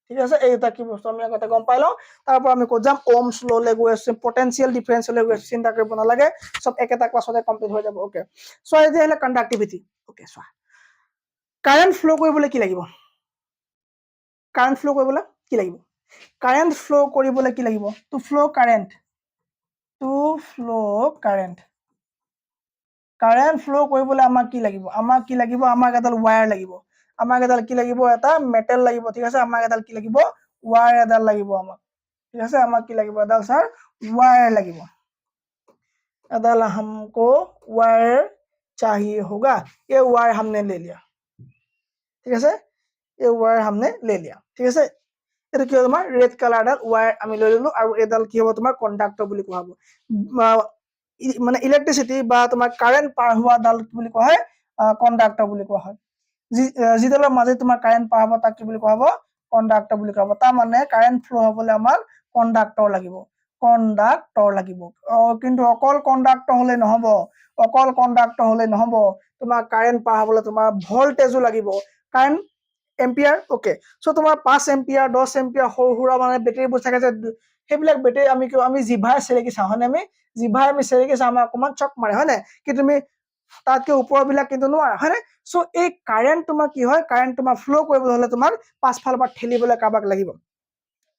ঠিক আছে। এই দুটা কি বস্তু আমি আগতে গম পাই লওঁ, তাৰ পৰা আমি ক'ত যাম ওহমছ ললে গৈ আছো, পটেনশিয়েল ডিফাৰেন্সলৈ গৈ আছো, চিন্তা কৰিব নালাগে, সব একেটা ক্লাছতে কমপ্লিট হৈ যাব। ওকে সো এতিয়া আহিলে কণ্ডাক্টিভিটি। ওকে চোৱা, কাৰেণ্ট ফ্লো কৰিবলৈ কি লাগিব? কাৰেণ্ট ফ্লো কৰিবলৈ কি লাগিব? কাৰেণ্ট ফ্লো কৰিবলৈ কি লাগিব? To flow current current flow কৰিবলৈ আমাক কি লাগিব? আমাক কি লাগিব? আমাক এডাল ওয়্যাৰ লাগিব, আমাক এডাল কি লাগিব? এটা মেটেল লাগিব, ঠিক আছে। আমাক এডাল কি লাগিব? ওয়্যাৰ এডাল লাগিব আমাক, ঠিক আছে। আমাক কি লাগিব? এডাল স্যাৰ ওয়্যাৰ লাগিব, एडल हमको वायर चाहिए होगा, ये वायर हमने ले लिया, ठीक है। ये वायर हमने ले लिया, ठीक है। এটা কি তোমাৰ ৰেড কালাৰডাল ওয়্যাৰ আমি লৈ ললো, আৰু এডাল কি হ'ব তোমাৰ কণ্ডাক্টৰ বুলি কোৱা হ'ব, মানে ইলেক্ট্ৰিচিটি বা তোমাৰ কাৰেণ্ট পাৰ হোৱা ডাল বুলি কোৱা হয় কণ্ডাক্টৰ বুলি কোৱা হয়। যিডালৰ মাজে তোমাৰ কাৰেণ্ট পাৰ হ'ব তাক কি বুলি কোৱা হ'ব? কণ্ডাক্টৰ বুলি কোৱা হ'ব। তাৰ মানে কাৰেণ্ট ফ্লো হ'বলৈ আমাক কণ্ডাক্টৰ লাগিব, কিন্তু অকল কণ্ডাক্টৰ হলে নহব, তোমাৰ কাৰেণ্ট পাৰ হ'বলৈ তোমাৰ ভল্টেজো লাগিব, কাৰেণ্ট এম্পিয়াৰ। ওকে সো তোমাৰ 5 এম্পিয়াৰ 10 এম্পিয়াৰ সৰু সুৰা মানে বেটেৰীবোৰ থাকে যে, সেইবিলাক বেটেৰী আমি জিভাই চেলেকি চাওঁ, হয়নে? আমি জিভাই চেলেকি চাওঁ, আমাৰ অকণমান চক মাৰে, হয় নাই? কি তুমি তাতকে ওপৰৰ বিলাক কিন্তু নোৱাৰা, হয়নে? সো এই কাৰেণ্ট তোমাৰ কি হয়, কাৰেণ্ট তোমাৰ ফ্লো কৰিবলৈ হলে তোমাৰ পাঁচফালৰ পৰা ঠেলিবলৈ কাৰোবাক লাগিব,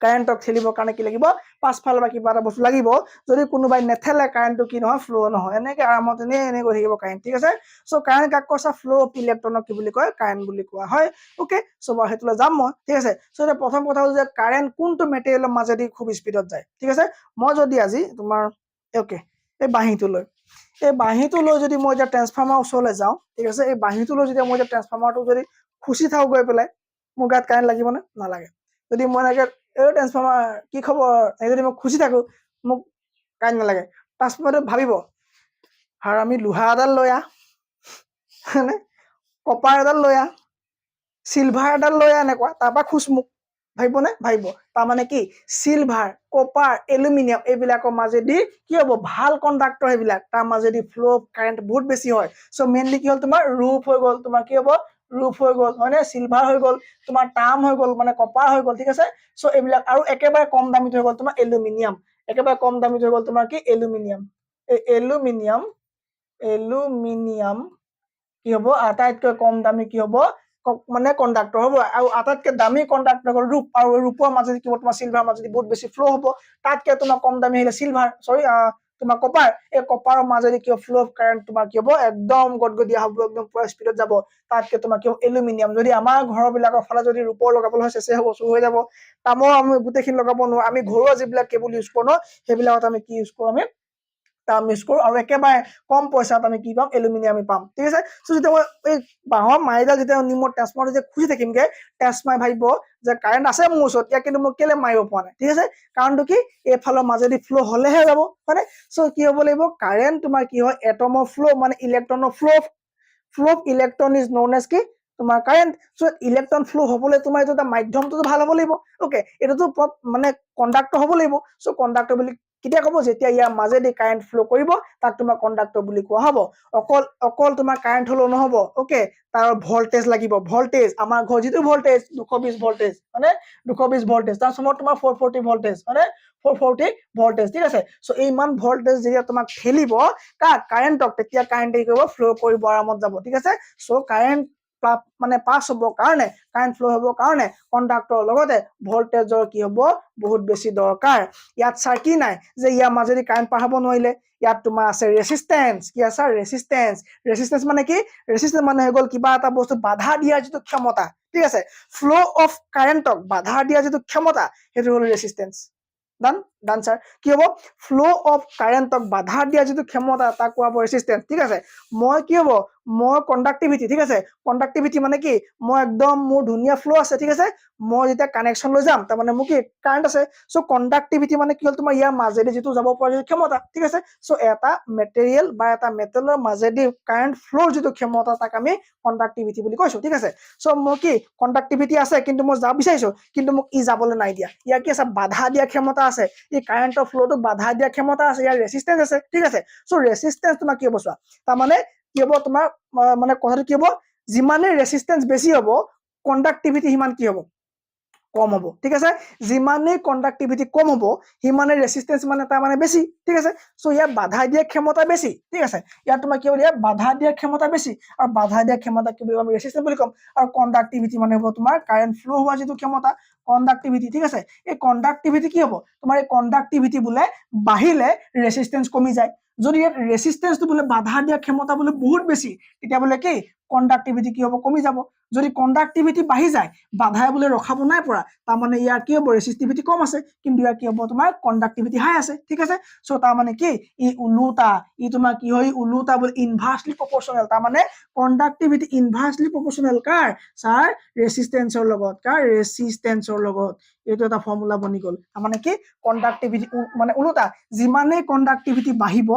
কাৰেণ্টক ঠেলিবৰ কাৰণে কি লাগিব? পাঁচফালৰ পৰা কিবা এটা বস্তু লাগিব, যদি কোনোবাই নেঠেলে কাৰেণ্টটো কি নহয় ফ্লো নহয়, এনেকে আৰামত এনে গৈ থাকিব কাৰেণ্ট, ঠিক আছে। সো কাৰেণ্ট কাক কৈছা? ফ্লো অফ ইলেক্ট্ৰনক কি বুলি কয়? কাৰেণ্ট বুলি কোৱা হয়। ওকে সো বাৰু সেইটোলৈ যাম মই, ঠিক আছে। সো এতিয়া প্ৰথম কথা হ'ল যে কাৰেণ্ট কোনটো মেটেৰিয়েলৰ মাজেদি খুব স্পীডত যায়, ঠিক আছে। মই যদি আজি তোমাৰ ওকে এই বাঁহীটো লৈ যদি মই এতিয়া ট্ৰেন্সফৰ্মাৰ ওচৰলৈ যাওঁ, ঠিক আছে। এই বাঁহীটো লৈ যদি মই এতিয়া ট্ৰেন্সফৰ্মাৰটো যদি খুচি থাকো গৈ পেলাই, মোৰ গাত কাৰেণ্ট লাগিবনে? নালাগে। যদি মই এনেকে এই ট্ৰেন্সফৰ্মাৰ কি খবৰ এই যদি মই খুচি থাকো, মোক কাৰেণ্ট নালাগে। ট্ৰান্সফৰ্মাৰটো ভাবিব আৰু আমি লোহা এডাল লৈ মানে কপাৰ এডাল লৈ চিলভাৰ এডাল লৈ এনেকুৱা, তাৰপৰা খোজ মোক ভাবিবনে? ভাবিব। তাৰমানে কি চিলভাৰ, কপাৰ, এলুমিনিয়াম এইবিলাকৰ মাজেদি কি হ'ব? ভাল কণ্ডাক্টৰ, সেইবিলাক তাৰ মাজেদি ফ্লো অফ কাৰেণ্ট বহুত বেছি হয়। সো মেইনলি কি হ'ল তোমাৰ ৰূপ হৈ গ'ল, তোমাৰ কি হ'ব ৰূপ হৈ গ'ল, হয়নে? চিলভাৰ হৈ গ'ল, তোমাৰ টাৰ্ম হৈ গ'ল, মানে কপাৰ হৈ গ'ল, ঠিক আছে। সো এইবিলাক আৰু একেবাৰে কম দামীত হৈ গ'ল তোমাৰ এলুমিনিয়াম, একেবাৰে কম দামীত হৈ গ'ল তোমাৰ কি এলুমিনিয়াম। এলুমিনিয়াম কি হ'ব? আটাইতকৈ কম দামী কি হ'ব? মানে কণ্ডাক্টৰ হ'ব। আৰু আটাইতকৈ দামী কণ্ডাক্টৰ হ'ল ৰূপ, আৰু ৰূপৰ মাজেদি কি হ'ব? তোমাৰ চিলভাৰ মাজেদি বহুত বেছি ফ্লো হ'ব। তাতকে তোমাৰ কম দামী আহিলে চিলভাৰ, তোমাৰ কপাৰ, এই কপাৰৰ মাজেদি কি ফ্লো অফ কাৰেণ্ট তোমাৰ কি হ'ব? একদম গদগদীয়া হ'ব, একদম পুৰা স্পীডত যাব। তাতকে তোমাৰ কি হ'ব? এলুমিনিয়াম। যদি আমাৰ ঘৰৰ বিলাকৰ ফালে যদি ৰূপৰ লগাবলৈ হয় চেচে হ'ব, চুৰ হৈ যাব। তামৰ আমি গোটেইখিনি লগাব নোৱাৰো, আমি ঘৰুৱা যিবিলাক কেবুল ইউজ কৰো ন, সেইবিলাকত আমি কি ইউজ কৰো? আমি তাম ইউজ কৰো, আৰু একেবাৰে কম পইচাত আমি কি পাম? এলুমিনিয়াম পাম, ঠিক আছে। সো যেতিয়া মই এই বাঁহৰ মাৰিডাল যেতিয়া মই ট্ৰান্সফৰ্মাৰটো যে খুজি থাকিমগে, ট্ৰান্সফৰ্মাৰ ভাবিব যে কাৰেণ্ট আছে মোৰ ওচৰত, ইয়াক কিন্তু মই কেলে মাৰিব পৰা নাই, ঠিক আছে। কাৰণটো কি? এইফালৰ মাজেদি ফ্লো হলেহে যাব, হয়নে? সো কি হ'ব লাগিব? কাৰেণ্ট তোমাৰ কি হয়? এটমৰ ফ্লো, মানে ইলেক্ট্ৰনৰ flow of electron is known as কি তোমাৰ কাৰেণ্ট। সো ইলেক্ট্ৰন ফ্লো হ'বলৈ তোমাৰ এইটো এটা মাধ্যমটো ভাল হ'ব লাগিব। ওকে এইটোতো মানে কণ্ডাক্টৰ হ'ব লাগিব। সো কণ্ডাক্টৰ বুলি কেতিয়া ক'ব? যেতিয়া ইয়াৰ মাজেদি কাৰেণ্ট ফ্লো কৰিব, তাক তোমাৰ কণ্ডাক্টৰ বুলি কোৱা হ'ব। অকল তোমাৰ কাৰেণ্ট হলেও নহ'ব, ওকে তাৰ ভল্টেজ লাগিব। ভল্টেজ আমাৰ ঘৰ যিটো ভল্টেজ 220 ভল্টেজ, মানে 220 ভল্টেজ, ট্ৰান্সফৰ্মাৰ তোমাৰ 440 ভল্টেজ, মানে 440 ভল্টেজ, ঠিক আছে। সো এই ইমান ভল্টেজ যেতিয়া তোমাক ঠেলিব কাৰেণ্টক, তেতিয়া কাৰেণ্টে কি কৰিব? ফ্লো কৰিব, আৰামত যাব, ঠিক আছে। সো কাৰেণ্ট মানে পাছ হ'ব কাৰণে কাৰেণ্ট ফ্লো হ'ব কাৰণে কণ্ডাক্টৰৰ লগতে ভল্টেজৰ কি হ'ব বহুত বেছি দৰকাৰ ইয়াত স্যাৰ কি নাই যে ইয়াৰ মাজেদি কাৰেণ্ট পাৰ হ'ব নোৱাৰিলে ইয়াত তোমাৰ আছে ৰেজিস্ট্যান্স কি আছে ৰেজিস্ট্যান্স মানে কি ৰেজিস্ট্যান্স মানে হৈ গ'ল কিবা এটা বস্তু বাধা দিয়াৰ যিটো ক্ষমতা ঠিক আছে ফ্লো অফ কাৰেণ্টক বাধা দিয়াৰ যিটো ক্ষমতা সেইটো হ'ল ৰেজিস্ট্যান্স ডান স্যাৰ কি হ'ব ফ্লো অফ কাৰেণ্টক বাধা দিয়া যিটো ক্ষমতা তাক কোৱা হ'ব ৰেজিস্ট্যান্স ঠিক আছে মই কি হ'ব মই কণ্ডাক্টিভিটি ঠিক আছে কণ্ডাক্টিভিটি মানে কি মই একদম মোৰ ধুনীয়া ফ্লো আছে ঠিক আছে মই যেতিয়া কানেকশ্যন লৈ যাম তাৰ মানে মোৰ কি কাৰেণ্ট আছে সো কণ্ডাক্টিভিটি মানে কি হ'ল তোমাৰ ইয়াৰ মাজেদি যিটো যাব পৰা যিটো ক্ষমতা ঠিক আছে সো এটা মেটেৰিয়েল বা এটা মেটেলৰ মাজেদি কাৰেণ্ট ফ্লোৰ যিটো ক্ষমতা তাক আমি কণ্ডাক্টিভিটি বুলি কৈছো ঠিক আছে সো মোৰ কি কণ্ডাক্টিভিটি আছে কিন্তু মই যাব বিচাৰিছো কিন্তু মোক ই যাবলৈ নাই দিয়া ইয়াৰ কি আছে বাধা দিয়া ক্ষমতা আছে ই কাৰেণ্টৰ ফ্লোটো বাধা দিয়া ক্ষমতা আছে ইয়াৰ ৰেজিস্ট্যান্স আছে ঠিক আছে সো ৰেজিস্ট্যান্স তোমাৰ কি হ'ব চোৱা তাৰ মানে কি হ'ব তোমাৰ মানে কথাটো কি হ'ব যিমানে ৰেজিস্ট্যান্স বেছি হ'ব কণ্ডাক্টিভিটি সিমান কি হ'ব কম হ'ব ঠিক আছে যিমানে কণ্ডাক্টিভিটি কম হ'ব সিমানে ৰেজিস্ট্যান্স মানে তাৰ মানে বেছি ঠিক আছে সো ইয়াৰ বাধা দিয়া ক্ষমতা বেছি ঠিক আছে ইয়াত তোমাৰ কি হ'ব ইয়াৰ বাধা দিয়া ক্ষমতা বেছি আৰু বাধা দিয়া ক্ষমতা কি বুলি আমি ৰেজিস্ট্যান্স বুলি ক'ম আৰু কণ্ডাক্টিভিটি মানে হ'ব তোমাৰ কাৰেণ্ট ফ্লো হোৱা যিটো ক্ষমতা কণ্ডাক্টিভিটি ঠিক আছে এই কণ্ডাক্টিভিটি কি হ'ব তোমাৰ এই কণ্ডাক্টিভিটি বোলে বাঢ়িলে ৰেজিস্ট্যান্স কমি যায় যদি ইয়াত ৰেজিস্ট্যান্সটো বোলে বাধা দিয়া ক্ষমতা বোলে বহুত বেছি তেতিয়া বোলে কি কণ্ডাক্টিভিটি কি হ'ব কমি যাব যদি কণ্ডাক্টিভিটি বাঢ়ি যায় বাধাই বোলে ৰখাব নাই পৰা তাৰ মানে ইয়াৰ কি হ'ব ৰেজিস্টিভিটি কম আছে কিন্তু ইয়াৰ কি হ'ব তোমাৰ কণ্ডাক্টিভিটি হাই আছে ঠিক আছে সো তাৰ মানে কি ই উলুটা ই তোমাৰ কি হয় উলুটা বোলে ইনভাৰ্সলি প্ৰপৰ্শনেল তাৰ মানে কণ্ডাক্টিভিটি ইনভাৰ্সলি প্ৰপৰ্শনেল কাৰ স্যাৰ ৰেজিস্ট্যান্সৰ লগত এইটো এটা ফৰ্মুলা বনি গ'ল তাৰ মানে কি কণ্ডাক্টিভিটি মানে উলুটা যিমানে কণ্ডাক্টিভিটি বাঢ়িব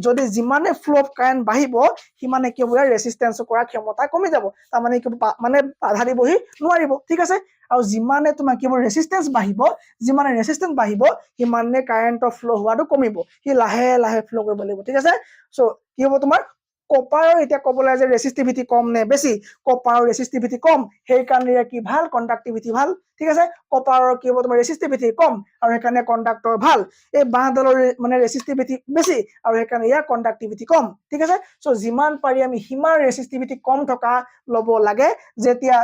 যদি যিমানে ফ্লো অফ কাৰেণ্ট বাঢ়িব সিমানে কি হ'ব ৰেজিস্ট্যান্স কৰা ক্ষমতা কমি যাব তাৰ মানে কি মানে বাধা দিবহি নোৱাৰিব ঠিক আছে আৰু যিমানে তোমাৰ কি হ'ব ৰেজিস্ট্যান্স বাঢ়িব যিমানে ৰেজিস্ট্যান্স বাঢ়িব সিমানে কাৰেণ্টৰ ফ্লো হোৱাটো কমিব সি লাহে লাহে ফ্লো কৰিব লাগিব ঠিক আছে সো কি হ'ব তোমাৰ কপাৰৰ এতিয়া ক'বলৈ যে ৰেজিস্টিভিটি কম নে বেছি কপাৰৰ ৰেজিস্টিভিটি কম সেই কাৰণে কি ভাল কণ্ডাক্টিভিটি ভাল ঠিক আছে কপাৰৰ কি হ'ব তোমাৰ ৰেজিস্টিভিটি কম আৰু সেইকাৰণে কণ্ডাক্টৰ ভাল এই বাঁহডালৰ মানে ৰেজিস্টিভিটি বেছি আৰু সেইকাৰণে ইয়াৰ কণ্ডাক্টিভিটি কম ঠিক আছে সো যিমান পাৰি আমি সিমান ৰেজিস্টিভিটি কম থকা ল'ব লাগে যেতিয়া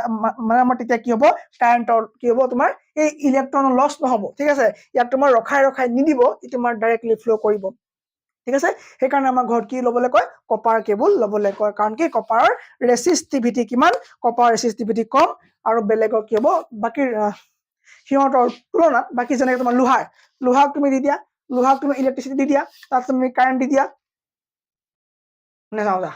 মানে আমাৰ তেতিয়া কি হ'ব কাৰেণ্টৰ কি হ'ব তোমাৰ এই ইলেক্ট্ৰন লছ নহ'ব ঠিক আছে ইয়াক তোমাৰ ৰখাই নিদিব ই তোমাৰ ডাইৰেক্টলি ফ্লো কৰিব ঠিক আছে সেইকাৰণে আমাৰ ঘৰত কি ল'বলৈ কয় কপাৰ কেবল ল'বলৈ কয় কাৰণ কি কপাৰৰ ৰেজিস্টিভিটি কিমান কপাৰ ৰেজিস্টিভিটি কম আৰু বেলেগৰ কি হ'ব বাকি সিহঁতৰ তুলনাত বাকি যেনেকৈ তোমাৰ লোহাক তুমি দি দিয়া লোহাক তুমি ইলেক্ট্ৰিচিটি দি দিয়া তাত তুমি কাৰেণ্ট দি দিয়া নেযাওঁ যা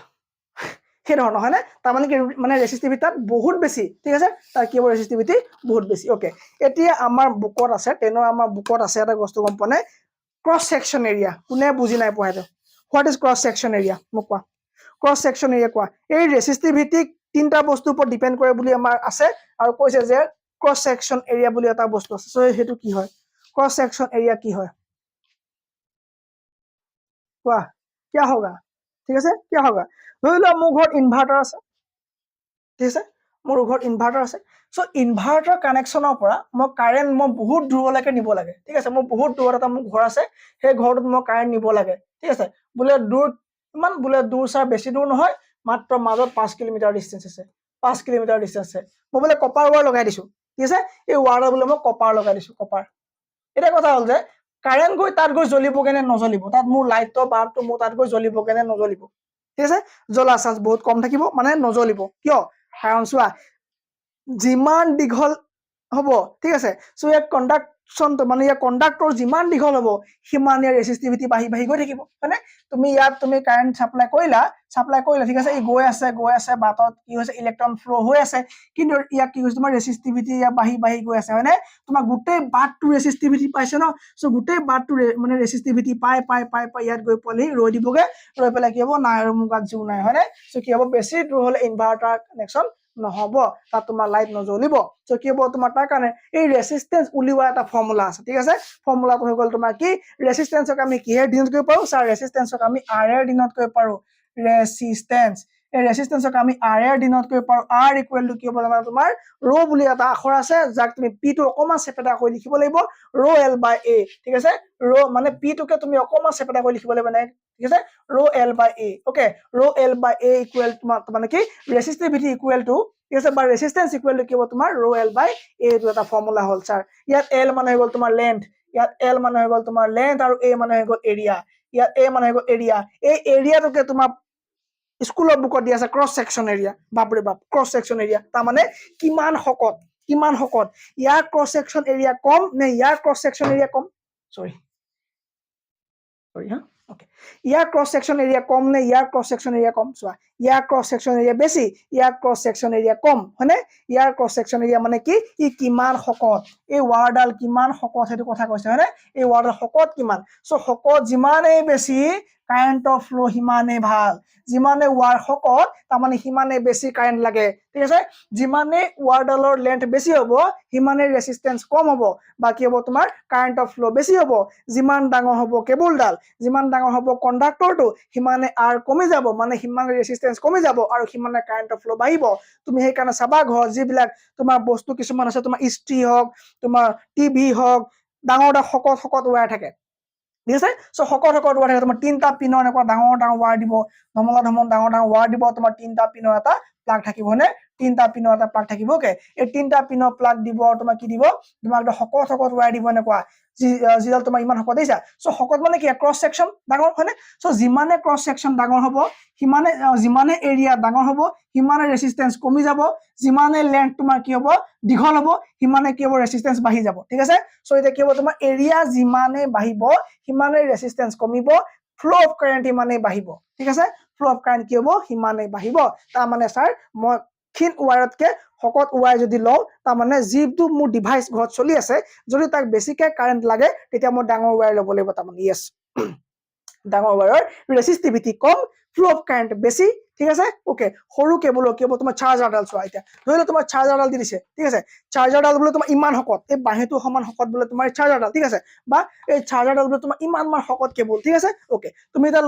সেই ধৰণৰ হয়নে তাৰ মানে কি মানে ৰেজিস্টিভিটি তাত বহুত বেছি ঠিক আছে তাৰ কি হ'ব ৰেজিস্টিভিটি বহুত বেছি ওকে এতিয়া আমাৰ বুকত আছে 10ৰ আমাৰ বুকত আছে এটা বস্তু গম পোৱা নাই ক্ৰছ সেকশন এৰিয়া কোনে বুজি নাই পোৱা সেইটো what is cross section area মোক কোৱা ক্ৰছ সেকশন এৰিয়া কোৱা এই ৰেজিস্টিভিটিক তিনটা বস্তুৰ ওপৰত ডিপেন্ড কৰে বুলি আমাৰ আছে আৰু কৈছে যে ক্ৰছ সেকশন এৰিয়া বুলি এটা বস্তু আছে সো সেইটো কি হয় ক্ৰছ সেকশন এৰিয়া কি হয় কোৱা क्या होगा ঠিক আছে क्या होगा ধৰি লোৱা মোৰ ঘৰত ইনভাৰ্টাৰ আছে ঠিক আছে মোৰ ঘৰত ইনভাৰ্টাৰ আছে সো ইনভাৰ্টাৰ কানেকশ্যনৰ পৰা মই কাৰেণ্ট মই বহুত দূৰলৈকে নিব লাগে ঠিক আছে মই বহুত দূৰত এটা মোৰ ঘৰ আছে সেই ঘৰটোত মই কাৰেণ্ট নিব লাগে ঠিক আছে বোলে দূৰ ইমান বোলে দূৰ ছাৰ বেছি দূৰ নহয় মাত্ৰ মাজত 5 কিলোমিটাৰ ডিস্টেন্স আছে 5 কিলোমিটাৰ ডিস্টেন্স আছে মই বোলে কপাৰ ৱায়াৰ লগাই দিছো ঠিক আছে এই ৱায়াৰৰ বোলে মই কপাৰ লগাই দিছো কপাৰ এটা কথা হ'ল যে কাৰেণ্ট গৈ তাত গৈ জ্বলিবগে নে নজ্বলিব তাত মোৰ লাইটৰ বাল্বটো মোৰ তাত গৈ জ্বলিবগে নে নজ্বলিব ঠিক আছে জ্বলা চান্স বহুত কম থাকিব মানে নজ্বলিব কিয় কাৰণ চোৱা যিমান দীঘল হ'ব ঠিক আছে সো ইয়াৰ কণ্ডাকশ্যনটো মানে ইয়াৰ কণ্ডাক্টৰ যিমান দীঘল হ'ব সিমান ইয়াৰ ৰেজিস্টিভিটি বাঢ়ি গৈ থাকিব হয়নে তুমি ইয়াত তুমি কাৰেণ্ট সাপ্লাই কৰিলা ঠিক আছে ই গৈ আছে বাটত কি হৈছে ইলেক্ট্ৰন ফ্লো হৈ আছে কিন্তু ইয়াত কি হৈছে তোমাৰ ৰেজিস্টিভিটি ইয়াত বাঢ়ি গৈ আছে হয়নে তোমাৰ গোটেই বাটটো ৰেজিস্টিভিটি পাইছে ন সো গোটেই বাটটো মানে ৰেজিস্টিভিটি পাই ইয়াত গৈ পলি ৰৈ দিবগে ৰৈ পেলাই কি হ'ব নাই আৰু মোৰ গাত জোৰ নাই হয়নে সো কি হ'ব বেছি দূৰ হ'লে ইনভাৰ্টাৰ কানেকশ্যন নহ'ব তাত তোমাৰ লাইট নজ্বলিব সো কি হ'ব তোমাৰ তাৰ কাৰণে এই ৰেজিস্ট্যান্স উলিওৱা এটা ফৰ্মুলা আছে ঠিক আছে ফৰ্মুলাটো হৈ গ'ল তোমাৰ কি ৰেজিস্ট্যান্সক আমি কিহেৰে ডিনোট কৰিব পাৰো স্যাৰ ৰেজিস্ট্যান্সক আমি আৰ এৰ ডিনোট কৰিব পাৰো ৰেজিস্ট্যান্স এই ৰেচিষ্টেন্সক আমি r এৰ ডিনট কৰিব পাৰো r ইকুৱেল টু কি হ'ব জানা তোমাৰ ৰ বুলি এটা আখৰ আছে যাক তুমি p টো অকমান চেপেটা কৰি লিখিব লাগিব ৰ l বাই a ঠিক আছে ৰ মানে p টোকে তুমি অকমান চেপেটা কৰি লিখিব লাগিব ঠিক আছে ৰ l বাই a ওকে ৰ l বাই a ইকুৱেল তোমাৰ মানে কি ৰেচিষ্টিভিটি ইকুৱেল টু ঠিক আছে বা ৰেচিষ্টেন্স ইকুৱেল টু কি হ'ব তোমাৰ ৰ l বাই a এইটো এটা ফৰ্মুলা হ'ল স্যাৰ ইয়াত l মানে হৈ গ'ল তোমাৰ লেন্থ ইয়াত l মানে হৈ গ'ল তোমাৰ লেন্থ আৰু a মানে হৈ গ'ল এৰিয়া ইয়াত a মানে হৈ গ'ল এৰিয়া এই এৰিয়াটোকে তোমাৰ স্কুলৰ বুকত দিয়া আছে ক্ৰছ সেকশন এৰিয়া বাপৰে বাপ ক্ৰছ সেকশন এৰিয়া তাৰ মানে কিমান শকত ইয়াৰ ক্ৰছ সেকশন এৰিয়া কম নে ইয়াৰ ক্ৰছ সেকশন এৰিয়া কম সৰি হা ওকে ইয়াৰ ক্ৰছ সেকশন এৰিয়া কম নে ইয়াৰ ক্ৰছ সেকশন এৰিয়া কম চোৱা ইয়াৰ ক্ৰছ সেকশন এৰিয়া বেছি ইয়াৰ ক্ৰছ সেকশন এৰিয়া কম হয়নে ইয়াৰ ক্ৰছ সেকশন এৰিয়া মানে কি ই কিমান শকত এই ৱাৰডাল কিমান শকত হেতু কথা কৈছে হয়নে এই ৱাৰডাল শকত কিমান সো শকত যিমানে বেছি কাৰেন্ট অফ ফ্লো হিমানে ভাল যিমানে ৱাৰ শকত তাৰ মানে হিমানে বেছি কাৰেন্ট লাগে ঠিক আছে যিমানে ৱাৰডালৰ লেন্থ বেছি হ'ব হিমানে ৰেচিষ্টেন্স কম হ'ব বাকি হ'ব তোমাৰ কাৰেন্ট অফ ফ্লো বেছি হ'ব যিমান ডাঙৰ হ'ব কেবলডাল যিমান ডাঙৰ হ'ব কন্ডাক্টৰটো হিমানে আৰ কমি যাব মানে হিমানে ৰেচিষ্টেন্স কমি যাব আৰু হিমানে কাৰেন্ট অফ ফ্লো বাঢ়িব তুমি সেই কাৰণে চাবা ঘৰ যিবিলাক তোমাৰ বস্তু কিছুমান আছে তোমাৰ ইস্ত্ৰি হওক তোমাৰ টিভি হওক ডাঙৰ শকত ৱায়াৰ থাকে ঠিক আছে সো শকত ৱায়াৰ থাকে তোমাৰ তিনটা পিনৰ এনেকুৱা ডাঙৰ ৱায়াৰ দিব ধমলা ডাঙৰ ৱায়াৰ দিব তোমাৰ তিনটা পিনৰ এটা প্লাগ থাকিব নে তিনটা পিনৰ এটা প্লাগ থাকিব ওকে এই তিনটা পিনৰ প্লাগ দিব তোমাৰ কি দিব তোমাৰ এটা শকত ৱায়াৰ দিব এনেকুৱা যিডাল তোমাৰ ইমান শকত দিছা সো শকত মানে কি ক্ৰছ সেকশন ডাঙৰ হয়নে সো যিমানে ক্ৰছ সেকশন ডাঙৰ হ'ব যিমানে এৰিয়া ডাঙৰ হ'ব হিমানে ৰেচিষ্টেন্স কমি যাব যিমানে লেন্থ তোমাৰ কি হ'ব দীঘল হ'ব হিমানে কি হ'ব ৰেচিষ্টেন্স বাঢ়ি যাব ঠিক আছে সো এটা কি হ'ব তোমাৰ এৰিয়া যিমানে বাঢ়িব হিমানে ৰেচিষ্টেন্স কমিব ফ্লো অফ কাৰেন্ট হিমানে বাঢ়িব ঠিক আছে ফ্লো অফ কাৰেন্ট কি হ'ব হিমানে বাঢ়িব তাৰ মানে স্যাৰ মই ক্ষীণ ৱায়াৰতকে শকত ৱায়াৰ যদি লও তাৰ মানে যিটো মোৰ ডিভাইস ঘৰত চলি আছে যদি তাক বেছিকে কাৰেন্ট লাগে তেতিয়া মই ডাঙৰ ৱায়াৰ ল'ব লাগিব তাৰ মানে ইয়েস ডাঙৰ ৱায়াৰৰ ৰেচিষ্টিভিটি কম ফ্লো অফ কাৰেন্ট বেছি ঠিক আছে ওকে সৰু কেবলৰ কি হ'ব তোমাৰ চাৰ্জাৰডাল চোৱা এতিয়া ধৰিলে তোমাৰ চাৰ্জাৰডাল দি দিছে ঠিক আছে চাৰ্জাৰডাল বোলে তোমাৰ ইমান শকত এই বাহেটো সমান শকত বোলে তোমাৰ চাৰ্জাৰডাল ঠিক আছে বা এই চাৰ্জাৰডাল বোলে তোমাৰ ইমান শকত কেবল ঠিক আছে ওকে তুমি এটা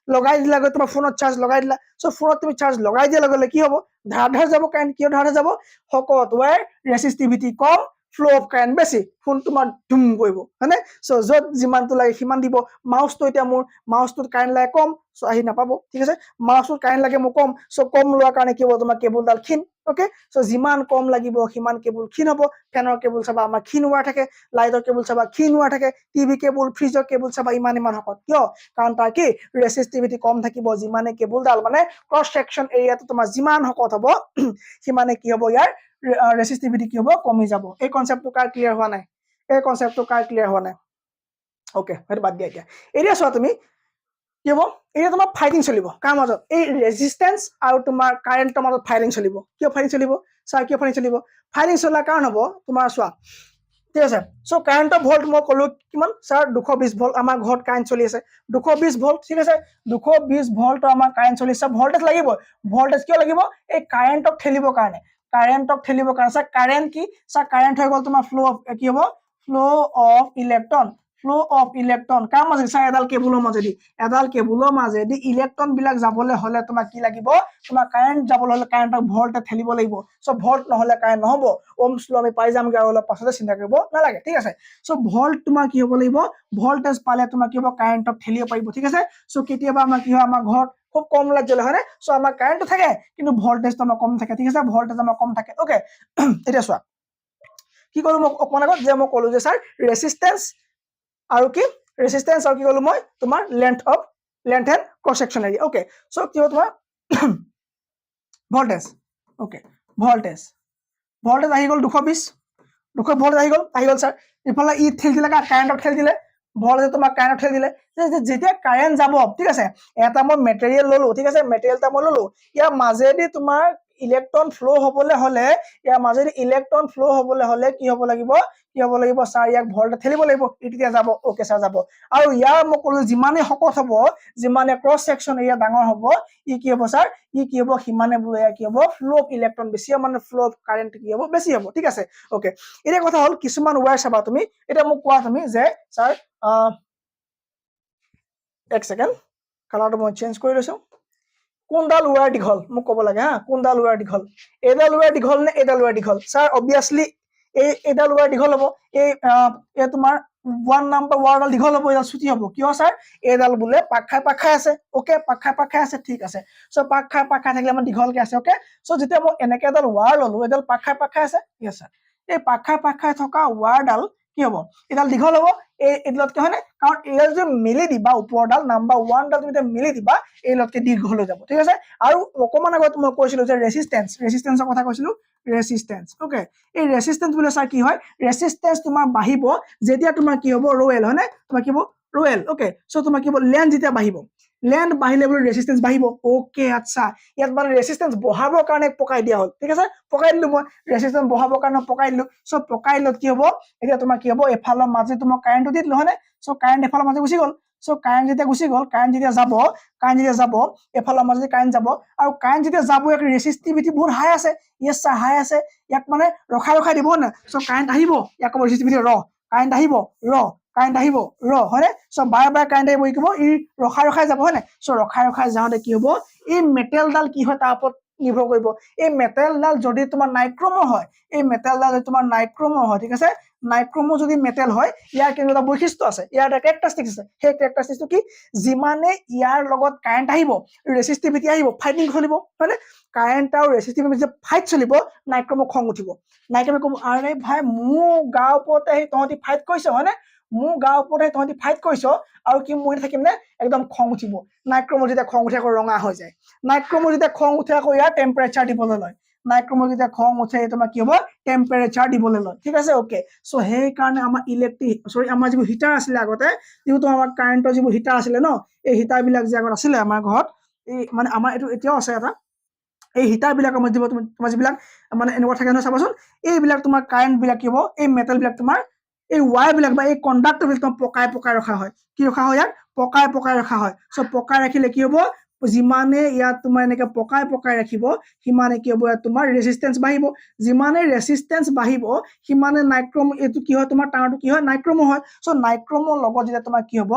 লগাই দিলা তোমাৰ ফোনত চাৰ্জ লগাই দিলা সো ফোনত তুমি চাৰ্জ লগাই দিয়া লগে কি হ'ব ধাৰ যাব কাৰেন্ট কিয় ধাৰ যাব শকত ৱায়াৰ ৰেচিষ্টিভিটি কম ফ্লো অফ কাৰেন্ট বেছি ফোন তোমাৰ ধুম কৰিব হয়নে সো যত যিমানটো লাগে সিমান দিব মাউসটো এতিয়া মোৰ মাউসটোত কাৰেন্ট লাগে কম সো আহি নাপাব ঠিক আছে মাউসটোত কাৰেন্ট লাগে মোৰ কম সো কম লোৱাৰ কাৰণে কি হ'ব তোমাৰ কেবলডাল ক্ষীণ ওকে সো যিমান কম লাগিব সিমান কেবল ক্ষীণ হ'ব ফেনৰ কেবল চাবা আমাৰ ক্ষীণ ৱাৰ থাকে লাইটৰ কেবল চাবা ক্ষীণ ৱাৰ থাকে টিভি কেবল ফ্ৰিজৰ কেবল চাবা ইমান শকত কিয় কাৰণ তাৰ কি ৰেচিষ্টিভিটি কম থাকিব যিমানে কেবলডাল মানে ক্ৰছ সেকশন এৰিয়াটো তোমাৰ যিমান শকত হ'ব সিমানে কি হ'ব ইয়াৰ ৰেচিষ্টিভিটি কি হ'ব কমি যাব এই কনসেপ্টটো কাৰ ক্লিয়াৰ হোৱা নাই ওকে হেতু বাদ দিয়া এতিয়া চোৱা তুমি কি হ'ব এতিয়া তোমাৰ ফাইটিং চলিব কাৰ মাজত এই ৰেজিস্ট্যান্স আৰু তোমাৰ কাৰেন্টৰ মাজত ফাইটিং চলিব কিয় ফাইটিং চলিব স্যাৰ কিয় ফাইটিং চলিব ফাইটিং চলাৰ কাৰণ হ'ব তোমাৰ চোৱা ঠিক আছে সো কাৰেন্টৰ ভোল্ট মই কলো কিমান স্যাৰ 220 ভোল্ট আমাৰ ঘৰত কাৰেন্ট চলি আছে 220 ভোল্ট ঠিক আছে 220 ভোল্ট আমাৰ কাৰেন্ট চলি আছে ভোল্টেজ লাগিব ভোল্টেজ কিয় লাগিব এই কাৰেন্টক ঠেলিবৰ কাৰণে স্যাৰ কাৰেন্ট কি স্যাৰ কাৰেন্ট হৈ গ'ল তোমাৰ ফ্লো অফ কি হ'ব ফ্লো অফ ইলেক্ট্ৰন কাৰ মাজেদি স্যাৰ এডাল কেবুলৰ মাজেদি ইলেক্ট্ৰন বিলাক যাবলৈ হলে তোমাক কি লাগিব তোমাৰ কাৰেন্ট যাবলৈ হলে কাৰেন্টক ভোল্টে ঠেলিব লাগিব সো ভোল্ট নহলে কাৰেন্ট নহব ওমছ ল আমি পাই যামগে আৰু অলপ পাছতে চিন্তা কৰিব নালাগে ঠিক আছে সো ভোল্ট তোমাৰ কি হ'ব লাগিব ভোল্টেজ পালে তোমাৰ কি হ'ব কাৰেন্টক ঠেলিব পাৰিব ঠিক আছে সো কেতিয়াবা আমাৰ কি হয় আমাৰ ঘৰত খুব কম লাইট জ্বলে হয় সো আমাৰ কাৰেন্ট থাকে কিন্তু ভোল্টেজটো আমাৰ কম থাকে ঠিক আছে ভোল্টেজ আমাৰ কম থাকে ওকে এতিয়া চোৱা কি কলো মই অকমান আগত যে মই কলো যে স্যাৰ ৰেচিষ্টেন্স আৰু কি কলো মই তোমাৰ length and cross section area okay so কি হ'ব তোমাৰ ভোল্টেজ ওকে ভোল্টেজ আহি গ'ল 220 ভোল্ট আহি গ'ল স্যাৰ ইফালে ই ঠেল দিলে কাৰেন্টক ঠেল দিলে ভোল্টেজ তোমাৰ কাৰেন্টক ঠেল দিলে যেতিয়া কাৰেন্ট যাব ঠিক আছে এটা মই মেটেৰিয়েল ললো ঠিক আছে মেটেৰিয়েল এটা মই ললো ইয়াৰ মাজেদি তোমাৰ ইলেক্ট্ৰন ফ্লো হ'বলৈ হলে কি হ'ব লাগিব স্যাৰ ইয়াক ভোল্টে ঠেলিব লাগিব এতিয়া যাব ওকে স্যাৰ যাব আৰু ইয়াৰ মই কলো যিমানে শকত হ'ব যিমানে ক্ৰছ সেকশন এৰিয়া ডাঙৰ হ'ব ই কি হ'ব স্যাৰ সিমানে বোলে কি হ'ব ফ্লো অফ ইলেক্ট্ৰন বেছি মানে ফ্লো অফ কাৰেন্ট কি হ'ব বেছি হ'ব ঠিক আছে ওকে এতিয়া কথা হ'ল কিছুমান ৱায়াৰ চাবা তুমি এটা মোক কোৱা তুমি যে স্যাৰ এক সেকেন্ড কালাৰটো মই চেঞ্জ কৰি লৈছো কোনডাল ৱায়াৰ দীঘল মোক ক'ব লাগে হা কোনডাল ৱায়াৰ দীঘল এইডাল ৱায়াৰ দীঘল নে এইডাল ৱায়াৰ দীঘল স্যাৰ অবভিয়াছলি এইডাল ৱায়াৰ দীঘল হ'ব এই তোমাৰ 1 নম্বৰ ৱায়াৰডাল দীঘল হ'ব এইডাল ছুটি হ'ব কিয় স্যাৰ এইডাল বোলে পাক খাই আছে ওকে পাক খাই আছে ঠিক আছে সো পাক খাই থাকিলে আমাৰ দীঘলকে আছে ওকে সো যেতিয়া মই এনেকে এডাল ৱায়াৰ ললো এডাল পাক খাই আছে ইয়েছ স্যাৰ এই পাক খাই থকা ৱায়াৰডাল কি হ'ব এডাল দীঘল হ'ব এইডালতকে হয়নে কাৰণ এইডাল যদি মিলি দিবা ওপৰডাল নাম্বাৰ 1 ডাল তুমি মিলি দিবা এইডালতকে দীঘল হৈ যাব ঠিক আছে আৰু অকমান আগত মই কৈছিলো যে ৰেজিস্ট্যান্সৰ কথা কৈছিলো ৰেজিস্ট্যান্স ওকে এই ৰেজিস্ট্যান্স বুলে স্যাৰ কি হয় ৰেজিস্ট্যান্স তোমাৰ বাঢ়িব যেতিয়া তোমাৰ কি হ'ব ৰয়েল হয়নে তোমাৰ কি হ'ব ৰয়েল ওকে সো তোমাৰ কি হ'ব লেন্থ যেতিয়া বাঢ়িব লেন্থ বাঢ়িলে বুলে ৰেজিস্ট্যান্স বাঢ়িব ওকে আচ্ছা ইয়াত মানে ৰেজিস্ট্যান্স বঢ়াবৰ কাৰণে পকাই দিয়া হ'ল ঠিক আছে পকাই দিলো মই ৰেজিস্ট্যান্স বঢ়াবৰ কাৰণে পকাই দিলো সো পকাই দিলত কি হ'ব এতিয়া তোমাৰ কি হ'ব এফালৰ মাজে তোমাৰ কাৰেন্টটো দি দিলো হয়নে সো কাৰেন্ট এফালৰ মাজে গুচি গ'ল সো কাৰেন্ট যেতিয়া গুচি গ'ল কাৰেন্ট যেতিয়া যাব এফালৰ মাজে কাৰেন্ট যাব আৰু কাৰেন্ট যেতিয়া যাব ইয়াক ৰেজিস্টিভিটি বহুত হাই আছে ইয়েছ স্যাৰ হাই আছে ইয়াক মানে ৰখাই দিব না সো কাৰেন্ট আহিব ইয়াক ৰেজিস্টিভিটি কাৰেন্ট আহিব কাৰেন্ট আহিব হয়নে সো বাৰে কাৰেন্ট আহিব কি হ'ব ই ৰখাই যাব হয়নে সো ৰখাই যাওঁতে কি হ'ব এই মেটেলডাল কি হয় তাৰ ওপৰত নিৰ্ভৰ কৰিব এই মেটেলডাল যদি তোমাৰ নাইক্ৰমৰ হয় এই মেটেলডাল যদি তোমাৰ নাইক্ৰমৰ হয় ঠিক আছে নাইক্ৰমো যদি মেটেল হয় ইয়াৰ কিন্তু এটা বৈশিষ্ট্য আছে ইয়াৰ এটা ক্যাৰেক্টাৰিষ্টিক্স আছে সেই ক্যাৰেক্টাৰিষ্টিক্সটো কি যিমানে ইয়াৰ লগত কাৰেন্ট আহিব ৰেজিস্টিভিটি আহিব ফাইটিং চলিব হয়নে কাৰেন্ট আৰু ৰেজিস্টিভিটি যে ফাইট চলিব নাইক্ৰমক খং উঠিব নাইক্ৰমে ক'ব আৰে ভাই মোৰ গাৰ ওপৰতে আহি তহঁতি ফাইট কৰিছ হয়নে মোৰ গাৰ ওপৰতে তহঁতি ফাইট কৰিছ আৰু কি মই থাকিম নে একদম খং উঠিব নাইক্ৰমৰ যেতিয়া খং উঠে আকৌ ৰঙা হৈ যায় নাইক্ৰমৰ যেতিয়া খং উঠে আকৌ ইয়াৰ টেম্পাৰেচাৰ দিবলৈ লয় নাইক্ৰমৰ যেতিয়া খং উঠে তোমাৰ কি হ'ব টেম্পাৰেচাৰ দিবলৈ লয় ঠিক আছে ওকে সো সেই কাৰণে আমাৰ আমাৰ যিবোৰ হিটাৰ আছিলে আগতে যিটো আমাৰ কাৰেন্টৰ যিবোৰ হিটাৰ আছিলে ন এই হিটাৰ বিলাক যে আগত আছিলে আমাৰ ঘৰত এই মানে আমাৰ এইটো এতিয়াও আছে এটা এই হিটাৰ বিলাক আমাৰ তোমাৰ যিবিলাক মানে এনেকুৱা থাকে নহয় চাবাচোন এইবিলাক তোমাৰ কাৰেন্ট বিলাক কি হ'ব এই মেটেল বিলাক তোমাৰ এই ৱায়াৰ বিলাক বা এই কণ্ডাক্টৰ বিলাক তোমাৰ পকাই ৰখা হয় কি ৰখা হয় ইয়াক পকাই ৰখা হয় সো পকাই ৰাখিলে কি হ'ব যিমানে ইয়াত তোমাৰ এনেকে পকাই ৰাখিব সিমানে কি হ'ব ইয়াত তোমাৰ ৰেজিস্ট্যান্স বাঢ়িব যিমানে ৰেজিস্ট্যান্স বাঢ়িব সিমানে নাইক্ৰম এইটো কি হয় তোমাৰ টাৰটো কি হয় নাইক্ৰমো হয় সো নাইক্ৰমৰ লগত যেতিয়া তোমাৰ কি হ'ব